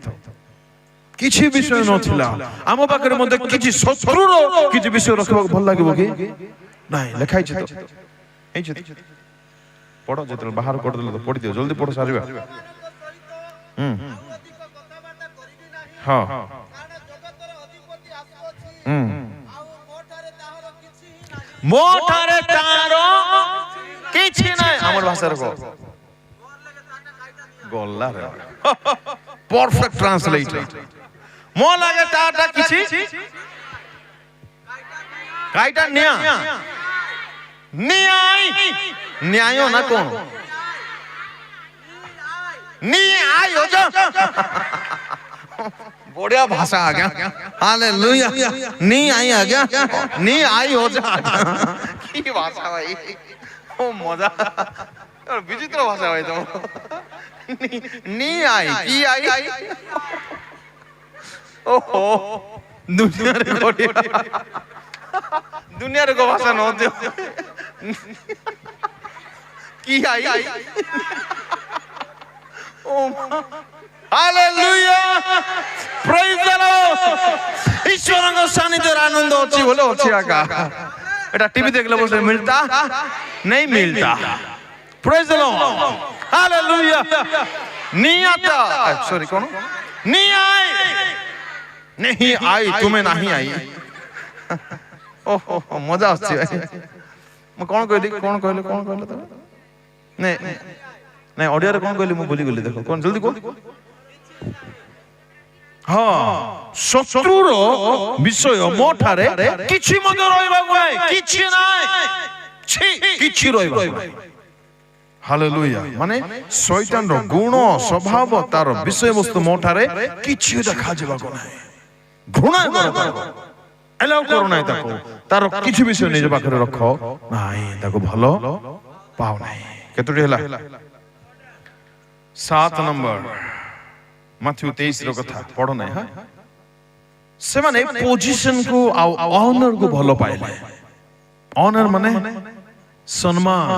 किछि विषय नथिला आम पाखरे मते किछि शत्रु रो किछि विषय रखबा भल लागबो कि नहीं लिखाइ छै तो एइ छै पढ़ो जतल बाहर कर देलो तो पढ़ि दियो जल्दी पढ़ो सारिबा हां मोठारे तारो किछि नै हमर भाषा रो गोल्ला रे परफेक्ट ट्रांसलेटर मो लागे ताटा किछि काइटा निया न्याय न्याय ना कौन न्याय हो जा बढ़िया भाषा आ गया हालेलुया न्याय आ गया न्याय हो जा की भाषा भाई ओ मजा और विचित्र भाषा भाई तुम न्याय की आई ओहो दुनिया रे बढ़िया दुनिया रे को भाषा न दे की आई ओ हालेलुया प्रेज द लॉर्ड ईश्वर को सानिध्य आनंद अछि बोले अछि आका एटा टीवी देखले बोले मिलता नहीं मिलता प्रेज द लॉर्ड हालेलुया नियता सॉरी कौन न्याय नहीं आई तुम्हें नहीं आई ओहो मजा आछि मैं कौन कहली तो नहीं ऑडियो रे कौन कहली मैं बोली गली देखो कौन जल्दी को ହଁ ଶତ୍ରୁର ବିଷୟ ମୋ ଠାରେ କିଛି ମଧ୍ୟ ରହିବାକୁ ନାହିଁ, କିଛି ନାହିଁ, କିଛି ରହିବାକୁ ନାହିଁ। ହାଲେଲୁୟା। ମାନେ ଶୈତାନର ଗୁଣ ସ୍ୱଭାବ ତାର ବିଷୟବସ୍ତୁ ମୋ ଠାରେ କିଛି ଦେଖାଯିବାକୁ ନାହିଁ। ଘୃଣା କର ତାକୁ, ଏଲାଉ କର ନାହିଁ ତାକୁ, ତାର କିଛି ବିଷୟ ନିଜ ପାଖରେ ରଖ ନାହିଁ, ତାକୁ ଭଲ ପାଉ ନାହିଁ। କେତୋଟି ହେଲା? 7 ନମ୍ବର ମାଥ୍ୟୁ 23 ର କଥା ପଢ ନାହିଁ। ହଁ ସେମାନେ ପୋଜିସନ କୁ ଆଉ ଅନର କୁ ଭଲ ପାଇଲେ। ଅନର ମାନେ ସମ୍ମାନ,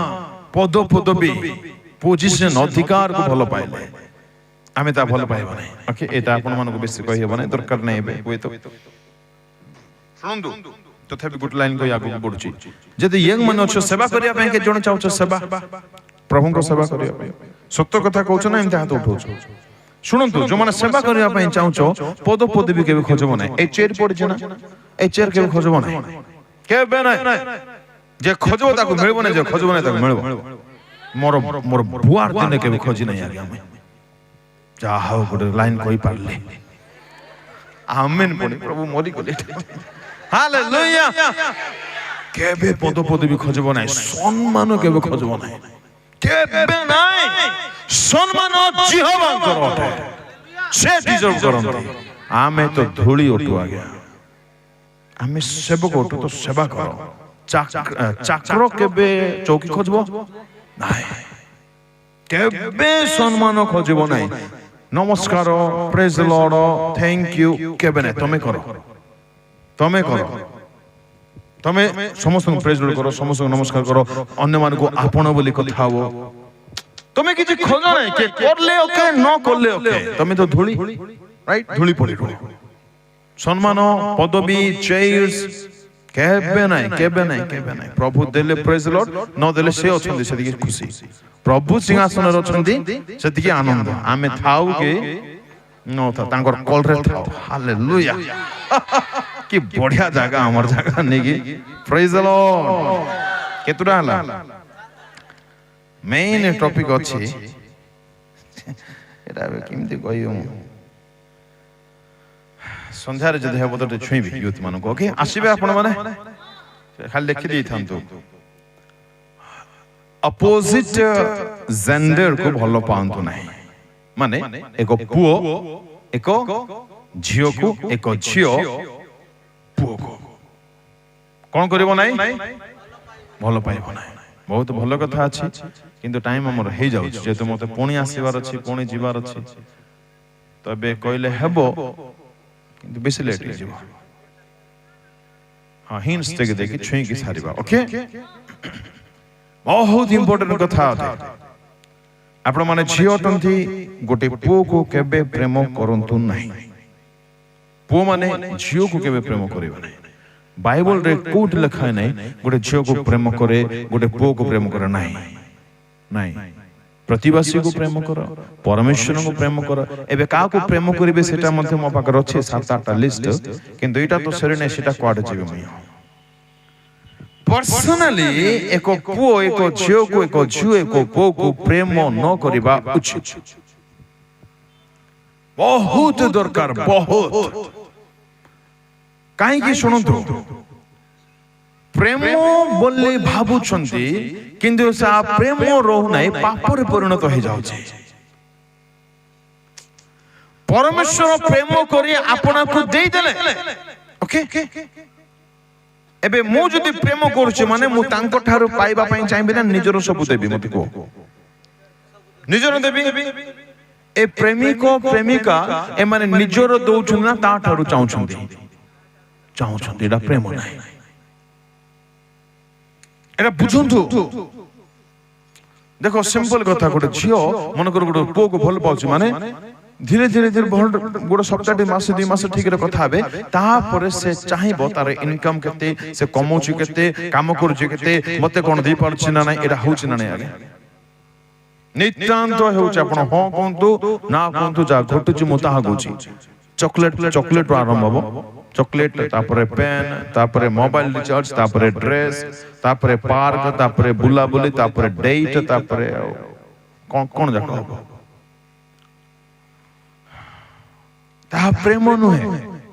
ପଦ ପଦବୀ, ପୋଜିସନ, ଅଧିକାର କୁ ଭଲ ପାଇଲେ। ଆମେ ତା ଭଲ ପାଇବା ନାହିଁ। ଓକେ, ଏଟା ଆପଣ ମାନଙ୍କୁ ବେଶୀ କହି ହେବ ନାହିଁ, ଦରକାର ନାହିଁ ଏବେ ହୁଏତ। ଶୁଣନ୍ତୁ ତଥାପି ଗୋଟେ ଲାଇନ କହି ଆଗକୁ ବଢୁଛି। ଯଦି ୟଙ୍ଗ ମାନେ ଅଛ ସେବା କରିବା ପାଇଁ, କେତେ ଜଣ ଚାହୁଁଛ ସେବା, ପ୍ରଭୁଙ୍କ ସେବା କରିବା ପାଇଁ? ସତ୍ୟ କଥା କହୁଛ ନା ଏମିତି ହାତ ଉଠଉଛ? ଶୁଣନ୍ତୁ, ଯୋଉମାନେ ସେବା କରିବା ପାଇଁ ଚାହୁଁଛ, ପଦ ପଦବୀ କେବେ ଖୋଜିବ ନାହିଁ। ଏ ଚେୟାର ପଡିଛି ନା, ଏ ଚେୟାର କେବେ ଖୋଜିବ ନାହିଁ, କେବେ ନାହିଁ। ଯେ ଖୋଜିବ ତାକୁ ମିଳିବ ନାହିଁ, ଯେ ଖୋଜିବ ନାହିଁ ତାକୁ ମିଳିବ। ମୋର ମୋର ବୁଆର ଦିନେ କେବେ ଖୋଜି ନାହିଁ ଆଜ୍ଞା। ଆମେ ଯାହା ହଉ ଗୋଟେ ଲାଇନ କହି ପାରିଲେ, ଆମେନ। ପୁଣି ପ୍ରଭୁ ମରିଗଲେ, ହାଲେଲୁୟା। କେବେ ପଦ ପଦବୀ ଖୋଜିବ ନାହିଁ, ସମ୍ମାନ କେବେ ଖୋଜିବ ନାହିଁ, କେବେ ନାହିଁ। ସମ୍ମାନ ଜିହୋବାଙ୍କର ଅଟେ, ସେ ଡିଜର୍ଭ କରନ୍ତି। ଆମେ ତ ଧୂଳି ଅଟୁ ଆଜ୍ଞା, ଆମେ ସେବକ ଅଟୁ, ତ ସେବା କର। ଚାକର କେବେ ଚୌକି ଖୋଜିବ ନାହିଁ, କେବେ ସମ୍ମାନ ଖୋଜିବ ନାହିଁ। ନମସ୍କାର, praise the lord, thank you କେବେ ନାହିଁ। ତମେ କର, ତମେ କର, ତମେ ସମସ୍ତଙ୍କୁ ପ୍ରେଜ ଲର୍ଡ କର, ସମସ୍ତଙ୍କୁ ନମସ୍କାର କର, ଅନ୍ୟମାନଙ୍କୁ ଆପଣ ବୋଲି କଥା ହବ। ତମେ କିଛି ଖୋଜ ନାହିଁ, କେ କରଲେ ଓକେ, ନ କରଲେ ଓକେ, ତମେ ତ ଧୂଳି, ରାଇଟ୍? ଧୂଳି ପଡି ରୁହ। ସମ୍ମାନ, ପଦବୀ, ଚେୟାର୍ସ କେବେ ନାହିଁ, କେବେ ନାହିଁ, କେବେ ନାହିଁ। ପ୍ରଭୁ ଦେଲେ ପ୍ରେଜ ଲର୍ଡ, ନ ଦେଲେ ସେ ଅଛନ୍ତି ସେତିକି ଖୁସି। ପ୍ରଭୁ ସିଂହାସନରେ ଅଛନ୍ତି ସେତିକି ଆନନ୍ଦ। ଆମେ ଥାଉ କି ନଥାଉ, ତାଙ୍କର କଲରେ ଥାଉ। ହାଲେଲୁୟା। କି ବଢିଆ ଜାଗା ଆମର ଜାଗା ନେଇକି। Praise the Lord. କେତେଟା ହେଲା? ମେନ୍ ଟପିକ ଅଛି, ଏଟା କେମିତି କହିବି ମୁଁ, ସନ୍ଧ୍ୟାରେ ଯଦି ହେବ ତ ଛୁଇଁବି ୟୁଥ ମାନଙ୍କୁ। ଓକେ, ଆସିବେ ଆପଣ ମାନେ, ଖାଲି ଲେଖି ଦେଇଥାନ୍ତୁ। ଅପୋଜିଟ ଜେଣ୍ଡର କୁ ଭଲ ପାଆନ୍ତୁ ନାହିଁ। ମାନେ ଏକ ପୁଅ ଏକ ଝିଅକୁ, ଏକ ଝିଅ ପୁଅକୁ କଣ କରିବ ନାହିଁ? ଭଲ ପାଇବ ନାହିଁ। ବହୁତ ଭଲ କଥା ଅଛି, କିନ୍ତୁ ଟାଇମ ଆମର ହେଇଯାଉଛି, ଯେହେତୁ ମତେ ପୁଣି ଆସିବାର ଅଛି, ପୁଣି ଯିବାର ଅଛି। ତ ଏବେ କହିଲେ ହେବ, କିନ୍ତୁ ବେଶୀ ଲେଟ୍ ହେଇଯିବ। ହଁ, ହିଣ୍ଟସ ଦେଇକି ଦେଇକି ଛୁଇଁକି ସାରିବା। ଓକେ, ବହୁତ ଇମ୍ପୋର୍ଟାଣ୍ଟ କଥା ଅଟେ। ଆପଣ ମାନେ ଝିଅ ଅଟନ୍ତି, ଗୋଟେ ପୁଅକୁ କେବେ ପ୍ରେମ କରନ୍ତୁ ନାହିଁ। ପୁଅ ମାନେ ଝିଅକୁ କେବେ ପ୍ରେମ କରିବେ ନାହିଁ। ବାଇବଲରେ କୋଉଠି ଲେଖା ନାହିଁ ଗୋଟେ ଝିଅକୁ ପ୍ରେମ କରେ, ଗୋଟେ ପୁଅକୁ ପ୍ରେମ କରେ ନାହିଁ, ନାହିଁ। ପ୍ରତିବାସୀକୁ ପ୍ରେମ କର, ପରମେଶ୍ୱରଙ୍କୁ ପ୍ରେମ କର। ଏବେ କାହାକୁ ପ୍ରେମ କରିବେ ସେଟା ମଧ୍ୟ ମୋ ପାଖରେ ଅଛି 7-8ଟା ଲିଷ୍ଟ, କିନ୍ତୁ ଏଇଟା ତ ସରି ନାହିଁ, ସେଟା କୁଆଡେ ଯିବେ ମୁଁ। ପର୍ସନାଲି ଏକ ପୁଅ ଏକ ଝିଅକୁ, ଏକ ଝିଅ ଏକ ପୁଅକୁ ପ୍ରେମ ନ କରିବା ଉଚିତ। ବହୁତ ଦରକାର, ବହୁତ। କାହିଁକି? ଶୁଣନ୍ତୁ, ପ୍ରେମ ବୋଲି ଭାବୁଛନ୍ତି, କିନ୍ତୁ ସେ ପ୍ରେମ ରହୁନାହିଁ, ପାପରେ ପରିଣତ ହେଇଯାଉଛି। ପରମେଶ୍ୱର ପ୍ରେମ କରି ଆପଣଙ୍କୁ ଦେଇଦେଲେ। ଓକେ, ଏବେ ମୁଁ ଯଦି ପ୍ରେମ କରୁଛି ମାନେ ମୁଁ ତାଙ୍କ ଠାରୁ ପାଇବା ପାଇଁ ଚାହିଁବି ନା ନିଜର ସବୁ ଦେବି? ମତେ କୁହ, ନିଜର ଦେବି? ଏ ପ୍ରେମିକ ପ୍ରେମିକା ଏମାନେ ନିଜର ଦଉଛନ୍ତି ନା ତା ଠାରୁ ଚାହୁଁଛନ୍ତି? ଚାହୁଁଛନ୍ତି। ଏଟା ପ୍ରେମ ନାହିଁ, ଏଟା ବୁଝନ୍ତୁ। ଦେଖ, ସିମ୍ପଲ କଥା, ଗୋଟେ ଝିଅ ମନେକର ଗୋଟେ ପୁଅକୁ ଭଲ ପାଉଛି ମାନେ ଧୀରେ ଧୀରେ ଧୀରେ ଗୋଟେ ସପ୍ତାହଟି, ମାସେ, 2 ମାସ ଠିକରେ କଥା ହେବେ, ତାପରେ ସେ ଚାହିଁବ ତାର ଇନକମ କେତେ, ସେ କମଉଛି କେତେ, କାମ କରୁଛି କେତେ, ମତେ କଣ ଦେଇପାରୁଛି ନା ନାଇଁ। ଏଟା ହଉଛି ନା ନାଇଁ ଆଜ୍ଞା? ନିତାନ୍ତ ହେଉଛି। ଆପଣ ହଁ କୁହନ୍ତୁ, ନା କୁହନ୍ତୁ, ଯାହା ଘଟୁଛି ମୁଁ ତାହା କହୁଛି। ଚକୋଲେଟ ଆରମ୍ଭ ହବ, ଚକୋଲେଟ, ତାପରେ ପେନ୍, ତାପରେ ମୋବାଇଲ ରିଚାର୍ଜ, ତାପରେ ଡ୍ରେସ୍, ତାପରେ ପାର୍କ, ତାପରେ ବୁଲାବୁଲି, ତାପରେ ଡେଟ୍, ତାପରେ କଣ ଯାକ ହବ। ତାହା ପ୍ରେମ ନୁହେଁ।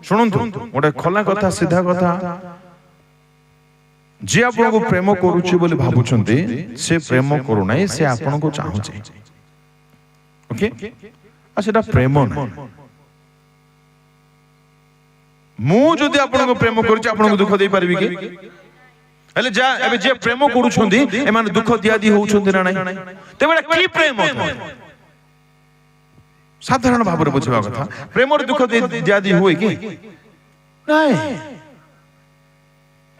ଶୁଣନ୍ତୁ ଗୋଟେ ଖୋଲା କଥା, ସିଧା କଥା, ଯିଏ ଆପଣଙ୍କୁ ପ୍ରେମ କରୁଛି ବୋଲି ଭାବୁଛନ୍ତି ସେ ପ୍ରେମ କରୁନାହିଁ, ସେ ଆପଣଙ୍କୁ ଚାହୁଁଛି। ଓକେ, ଆଉ ସେଟା ପ୍ରେମ ନାହିଁ। ମୁଁ ଯଦି ଆପଣଙ୍କୁ ପ୍ରେମ କରୁଛି ଆପଣଙ୍କୁ ଦୁଃଖ ଦେଇପାରିବି କି? ହେଲେ ଏବେ ଯିଏ ପ୍ରେମ କରୁଛନ୍ତି ଏମାନେ ଦୁଃଖ ଦିଆଦି ହଉଛନ୍ତି ନା ନାହିଁ? ତେବେ କି ପ୍ରେମ? ସାଧାରଣ ଭାବରେ ବୁଝିବା କଥା। ପ୍ରେମରେ ଦୁଃଖ ଦିଆଦି ହୁଏ କି? ନାଇଁ।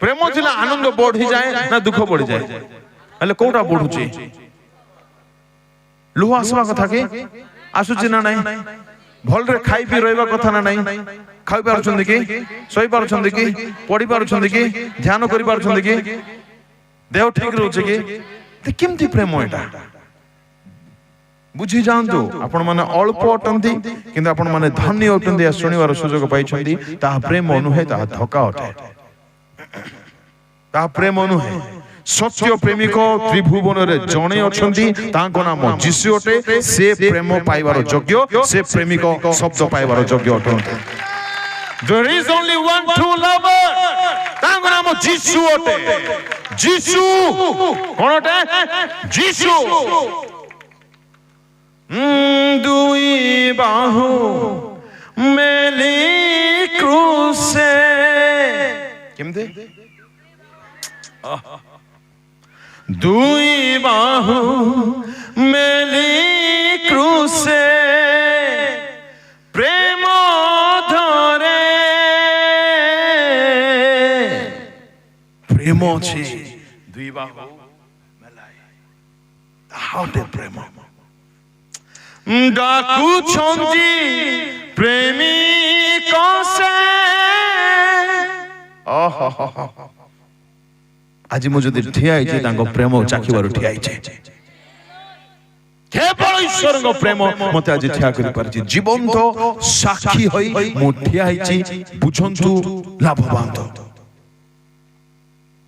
ପ୍ରେମ ଥିଲା ଆନନ୍ଦ ବଢିଯାଏ ନା ଦୁଃଖ ବଢିଯାଏ? ହେଲେ କୋଉଟା ବଢୁଛି? ଲୁହ ଆସିବା କଥା କି? ଆସୁଛି ନା ନାହିଁ? ଭଲରେ ଖାଇ ପିଇ ରହିବା କଥା ନା ନାହିଁ? ଖାଇ ପାରୁଛନ୍ତି କି? ଶୋଇ ପାରୁଛନ୍ତି କି? ପଢି ପାରୁଛନ୍ତି କି? ଧ୍ୟାନ କରି ପାରୁଛନ୍ତି କି? ଦେହ ଠିକ ରହୁଛି କି? କେମିତି ପ୍ରେମ ଏଟା? ବୁଝି ଯାଆନ୍ତୁ। ଆପଣ ମାନେ ଅଳ୍ପ ଅଟନ୍ତି କିନ୍ତୁ ଆପଣ ମାନେ ଧନୀ ଅଟନ୍ତି, ଶୁଣିବାର ସୁଯୋଗ ପାଇଛନ୍ତି। ତାହା ପ୍ରେମ ନୁହେଁ, ତାହା ଧୋକା ଅଟେ। ତାହା ପ୍ରେମ ନୁହେଁ। ସତ୍ୟ ପ୍ରେମିକ ତ୍ରିଭୁବନରେ ଜଣେ ଅଛନ୍ତି, ତାଙ୍କ ନାମ ଯୀଶୁ ଅଟେ। ସେ ପ୍ରେମ ପାଇବାର ଯୋଗ୍ୟ, ସେ ପ୍ରେମିକ ଶବ୍ଦ ପାଇବାର ଯୋଗ୍ୟ ଅଟନ୍ତି। There is only one true lover. ତାଙ୍କ ନାମ ଯୀଶୁ ଅଟେ। ଯୀଶୁ କଣ ଅଟେ? ଯୀଶୁ। ଦୁଇ ବାହୁ ମେଲି କ୍ରୁସେ। କେମିତି? ଦୁଇ ବାହୁ ମେଲି କ୍ରୁସେ ପ୍ରେମ ଧରେ। ପ୍ରେମ ଅଛି, ଦୁଇ ବାହୁ ମେଲାଇ, ତାହା ଅଟେ ପ୍ରେମ। ଡାକୁଛନ୍ତି ପ୍ରେମିକ ସେ। ଆଜି ମୁଁ ଯଦି ଠିଆ ହେଇଛି ତାଙ୍କ ପ୍ରେମ ଚାଖିବାରୁ ଠିଆ ହେଇଛି। କେବଳ ଈଶ୍ୱରଙ୍କ ପ୍ରେମ ମତେ ଆଜି ଠିଆ କରିପାରିଛି। ଜୀବନ୍ତ ସାକ୍ଷୀ ହୋଇ ମୁଁ ଠିଆ ହେଇଛି। ବୁଝନ୍ତୁ, ଲାଭବାନ।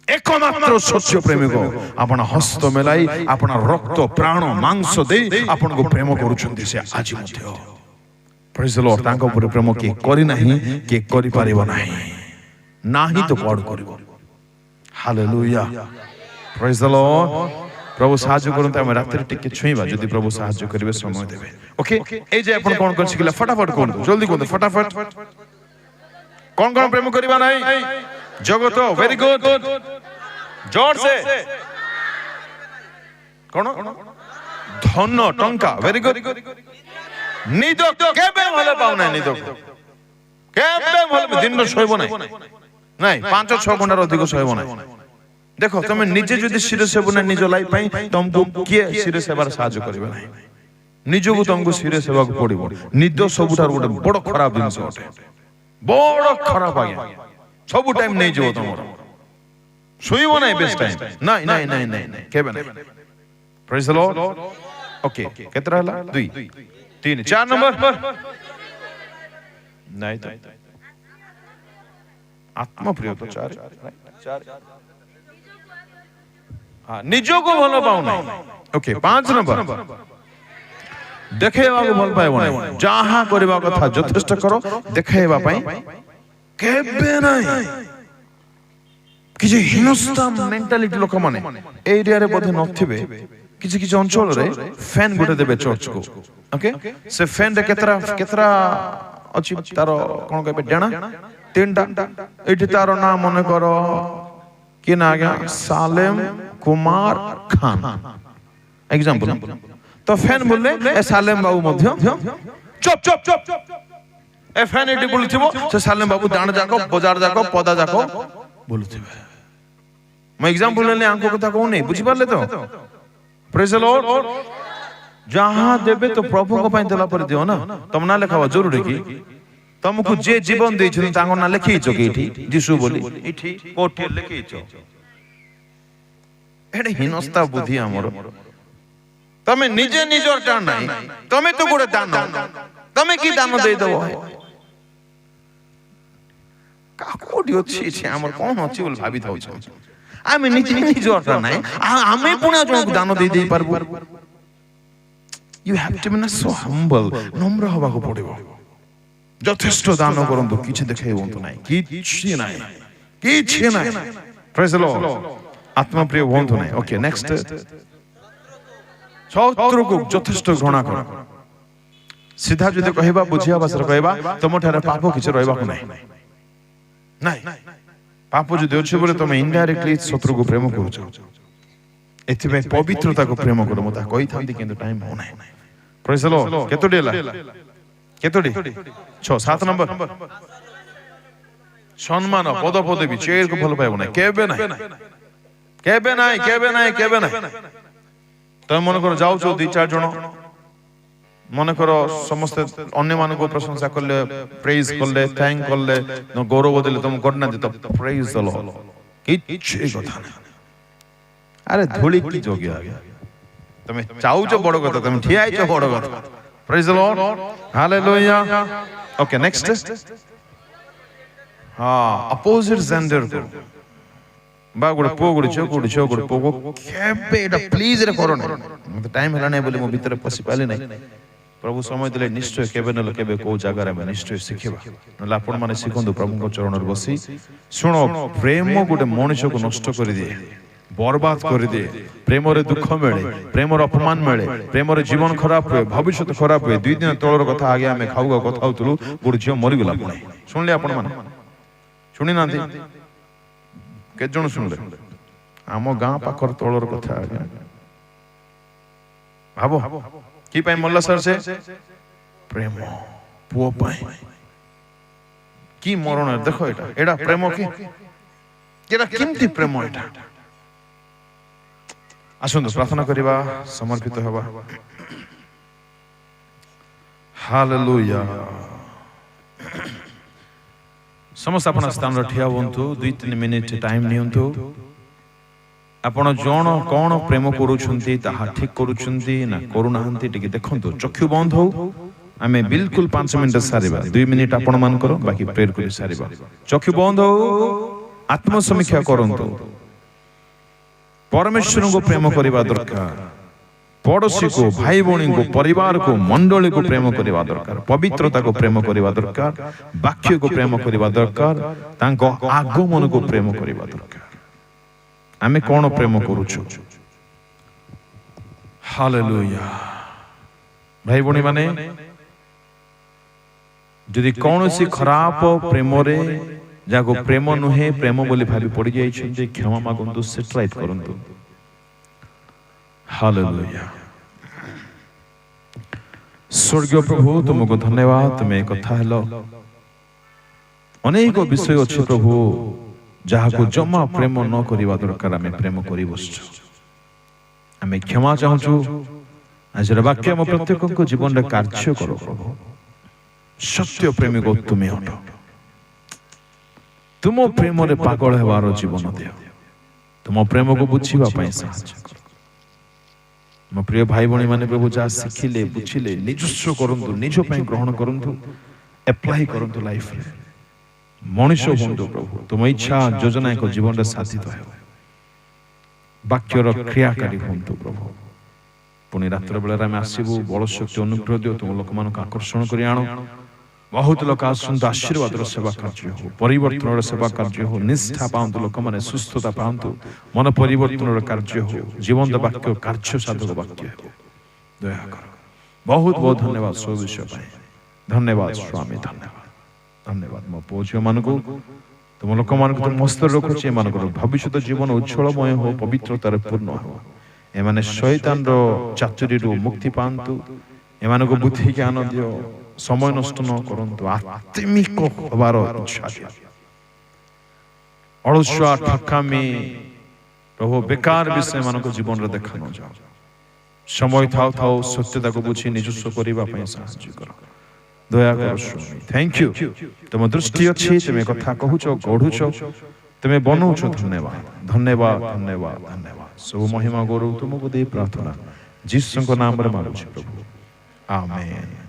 একমাত্র সত্য প্রেমিক আপন হস্ত মেলাই আপন রক্ত প্রাণ মাংস দেই আপনকো প্রেম করুଛନ୍ତି সে আজি মধ্য। Praise the Lord. তাଙ୍କ উপরে প্রেম কে করি ନାହିଁ, কে করি পারিব ନାହିଁ, ନାହିଁ তো কোড করিব। Hallelujah, praise the lord. প্রভু সাহায্য করুন। আমি রাত্রে টিকে ছুঁইবা, যদি প্রভু সাহায্য করিবে, সময় দেবে। ওকে, এই যে আপন কোন কোন শিখিলা ফটাফট কোন, জলদি কোন, ফটাফট কোন কোন প্রেম করিবা নাই? জগত, ভেরি গুড, জোর সে। কোন? ধন টঙ্কা, ভেরি গুড। নিদ কেবে ভালো পাও না, নিদ কেবে ভালো দিন শোইব না, নাই 5-6 ঘন্টার অধিক শোইব না। দেখো তুমি নিজে যদি সিরিয়াস হব না নিজ লাইফ পাই, তোমাকে কিয়ে সিরিয়াস হবার সাহায্য করিবে না। নিজକୁ তোমাকে সিরিয়াস হବାକୁ পড়িব। নিদ ସବୁଠାରୁ ଗୋଟେ বড় ଖରାପ ଜିନିଷ ଅଟେ, বড় ଖରାପ। ଆଜ୍ଞା ସବୁ ଟାଇମ ନେଇ ଯିବ ତମର, ଶୋଇବ ନାହିଁ ବେଷ୍ଟ ଟାଇମ। ନାଇଁ ନାଇଁ ନାଇଁ ନାଇଁ, କେବେ ନାହିଁ। Praise the Lord. ଓକେ, କେତେଟା ହେଲା? 2 3 4 ନମ୍ବର। ନାଇଁ ତ ଆତ୍ମପ୍ରିୟ ତ 4। ହଁ, ନିଜକୁ ଭଲ ପାଉ ନାହିଁ। Okay, 5 number. ଦେଖେଇବାକୁ ଭଲ ପାଇବ ନାହିଁ। ଯାହା କରିବା କଥା ଯଥେଷ୍ଟ କର, ଦେଖେଇବା ପାଇଁ କେବେ ନାହିଁ। କିଛି ହିନସ୍ତା ମେଣ୍ଟାଲିଟି ଲୋକମାନେ এই এরিয়াରେ ବୋଧେ ନଥିବେ। କିଛି କିଛି ଅଞ୍ଚଳରେ ଫ୍ୟାନ୍ ଗୋଟେ ଦେବେ ଚର୍ଚ୍ଚକୁ। ଓକେ, ସେ ଫ୍ୟାନ୍ ରେ କେତେଟା ଅଛି ତାର କଣ କହିବେ? ଡେଣା 3ଟା। ଏଠି ତାର ନାଁ ମନେ କର କି ନା ଆଜ୍ଞା, ସାଲେମ କୁମାର ଖାନ ଏକ୍ସାମ୍ପଲ। ତ ଫ୍ୟାନ୍ ବୋଲେ ଏ ସାଲେମ ବାବୁ ମଧ୍ୟ ଚୁପ ଚୁପ ଚୁପ ଏ ଫ୍ୟାନ୍ ଏଠି ବୁଲୁଥିବ, ସେ ସାଲେମ ବାବୁ ଦାଣ୍ଡ ଯାକ, ବଜାର ଯାକ, ପଦା ଯାକ ବୁଲୁଥିବେ। ମୁଁ ଏକ୍ସାମ୍ପଲ ନେଲି, ଆଙ୍କ କଥା କହୁନି, ବୁଝିପାରିଲେ ତ? Praise the Lord. ଯାହା ଦେବେ ତ ପ୍ରଭୁଙ୍କ ପାଇଁ ଦେଲା ପରେ ଦିଅ ନା। ତମ ନାଁ ଲେଖାବା ଜରୁରୀ କି? ତମକୁ ଯେ ଜୀବନ ଦେଇଛନ୍ତି ତାଙ୍କ ନାଁ ଲେଖେଇଛ କି ଏଠି? ଯୀଶୁ ବୋଲି ଏଠି କୋଠି ଲେଖେଇଛ? ଏଟା ହୀନସ୍ତା ବୁଦ୍ଧି ଆମର। ତମେ ନିଜେ ନିଜର ଦାନ ନାହିଁ, ତମେ ତ ଗୋଟେ ଦାନ, ତମେ କି ଦାନ ଦେଇଦବ? କୋଉଠି ଅଛି ଆମର, କଣ ଅଛି ବୋଲି ଭାବି ଥାଉଛ? ଆମେ ନିଜେ ନିଜର ନାହିଁ, ଆମେ ପୁଣି ଜଣକୁ ଦାନ ଦେଇ ପାରିବୁ? You have to be so humble, নম্র হବାକୁ ପଡିବ। যথেষ্ট দান করন্তু কিছু দেখে বন্ধু নাই କିଛି নাই କିଛି নাই প্রেজ দ্য লর্ড আত্মপ্রিয় বন্ধু নাই ওকে নেক্সট শত্রুକୁ যথেষ্ট ঘৃণা কর সিধা যদি কহিবা বুঝিয়া ভাষাରେ କହିବା ତମଠାରେ ପାପ କିଛି ରହିବାକୁ ନାହିଁ নাই ପାପ ଯଦି ଅଛି ବୋଲେ ତମେ ଇନଡାଇରେକ୍ଟଲି ଶତ୍ରୁକୁ ପ୍ରେମ କରୁଛ ଏଥିପାଇଁ ପବିତ୍ରତାକୁ ପ୍ରେମ କର ମୁଁ ତାହା କହିଥାନ୍ତି କିନ୍ତୁ ଟାଇମ ହଉ ନାହିଁ ପ୍ରେଜ ଦ୍য ଲର୍ଡ କେତୋଟି ହେଲା କେତୋଟି 6 7 ନମ୍ବର সম্মান পদ পদবী চেয়ারକୁ ଭଲ ପାଇବ ନାହିଁ କେବେ ନାହିଁ କେବେ ନାହିଁ କେବେ ନାହିଁ କେବେ ନାହିଁ ତମେ ମନେ କର ଯାଉଛ 2-4 ଜଣ মনে করো সমস্ত ଅନ୍ୟମାନଙ୍କୁ ପ୍ରଶଂସା କଲେ ପ୍ରେଜ୍ କଲେ ଥ୍ୟାଙ୍କ କଲେ ଗୌରବ ଦେଲେ ତମକୁ କରୁନାହାନ୍ତି ତ ପ୍ରେଜ୍ ଦ ଲର୍ଡ କିଛି କଥା ନାହିଁ ଆରେ ଧୂଳି କି ଯୋଗ୍ୟ ତମେ ଚାହୁଛ ବଡ କଥା ତମେ ଠିଆ ହେଇଛ ବଡ କଥା praise the Lord hallelujah okay next opposite gender ବା ଗୋଟେ ପୁଅ ଗୋଟେ ଝିଅ ଗୋଟେ ପୁଅ କେବେ ଏଟା ପ୍ଲିଜ ରେ କର ନାହିଁ ମତେ ଟାଇମ ହେଲା ନାହିଁ ବୋଲି ମୁଁ ଭିତରେ ପଶି ପାରିଲି ନାହିଁ प्रभु समय दिले निश्चय केबे न केबे को जगह में निश्चय शिखिबा न आपण माने शिखंदु प्रभु को चरण रे बसी सुनो प्रेम गोटे मनुष्य को नष्ट कर दिए बर्बाद कर दिए प्रेम रे दुख मिले प्रेम रे अपमान मिले प्रेम रे जीवन खराब हुए भविष्य खराब हुए 2 दिन तळर कथा आगे हमें खाऊगा कथा होतलु गोटे झियो मरि गेला पुणे सुनले आपण माने सुनि नांती के जण सुनले आम गां पाखर तळर कथा आगे भाबो की पाई मल्ला सर से प्रेम पुओ पाई की मरण देखो एटा एडा प्रेम की केरा किमती प्रेम एटा आसुन प्रार्थना करिबा समर्पित होबा हालेलुया समस्त अपन स्थान रे ठिया होंतु 2-3 मिनिट टाइम नियंतु आपण जण कोन प्रेम करूछंती ताहा ठीक करूछंती ना करूनाहंती टिके देखंतु चक्षु बंद हो आमे बिल्कुल 5 मिनिट सारिबा 2 मिनिट आपण मान करो बाकी प्रेयर करि सारिबा चक्षु बंद हो आत्म समीक्षा करंतु परमेश्वर को प्रेम करिबा दरकार पड़ोसी को भाई बणी को परिवार को मंडली को प्रेम करिबा दरकार पवित्रता को प्रेम करिबा दरकार वाक्य को प्रेम करिबा दरकार तांको आगमन को प्रेम करिबा दरकार आमे कोन प्रेम करूछु हालेलुया भाई बणी माने जदि कोनोसी खराब प्रेम रे जाको प्रेम नुहे प्रेम बोली भाबी पड़ी जाई छथि क्षमा मागंतु सेटराइट करंतु हालेलुया स्वर्गीय प्रभु तुमको धन्यवाद तुम्हें कथा हेलो अनेक विषय अछि प्रभु जहाको जमा प्रेम न करिवा दरकार आमे प्रेम करि बसछु आमे क्षमा चाहूछु आज वाक्य हम प्रत्येक को जीवन रे कार्य करो प्रभु सत्य प्रेमी को तुम्हें हटो तुम प्रेम रे पागल हेबार जीवन दियो तुम प्रेम को बुझिबा पई साहाय्य करो मो प्रिय भाई बणी माने प्रभु जा सिखिले बुझिले निजस्व करंतु निज पई ग्रहण करंतु अप्लाई करंतु लाइफ रे मनुष्य बंधु प्रभु तुम इच्छा योजना को जीवन रे साधित हो वाक्यर क्रियाकारी बंधु प्रभु पुणी रात्र बेला आम आसबू बड़ शक्ति अनुग्रह दियो तुम लोक मान आकर्षण कर आण बहुत लोक आसतु आशीर्वाद सेवा कार्य हो परिवर्तन सेवा कार्य हो निष्ठा पातु लोक मैंने सुस्थता पातु मन परिवर्तन कार्य हो जीवंत वाक्य कार्य साधक वाक्य हो दया कर बहुत बहुत धन्यवाद सब विषय धन्यवाद स्वामी धन्यवाद धन्यवाद मो पुओ झियो मानकु तुम लोक मानकु तुम मस्तर रखुछि एमानकर भविष्यत जीवन उज्जवलमय हो पवित्रतार पूर्ण हो एमाने शैतान रो चातुरी रो मुक्ति पांतु एमानकु बुद्धि ज्ञान दियो समय नष्ट न करंतु आत्मिक होबार इच्छा दियो अलस्वा ठकामी प्रभु बेकार विषय मानकु जीवन रे देखा न जाओ समय थाउ थाउ सत्यता को बुझी निजस्व करिबा पई साहाय्य करो दया करो स्वामी थैंक यू तुम दृष्टि अच्छी तुम्हें कथा कहूछ गढ़ुछ तुम्हें बनौछ धन्यवाद धन्यवाद धन्यवाद धन्यवाद सब महिमा गौरव तुमको दे प्रार्थना जीसु नाम रे मांगुछि प्रभु आमेन।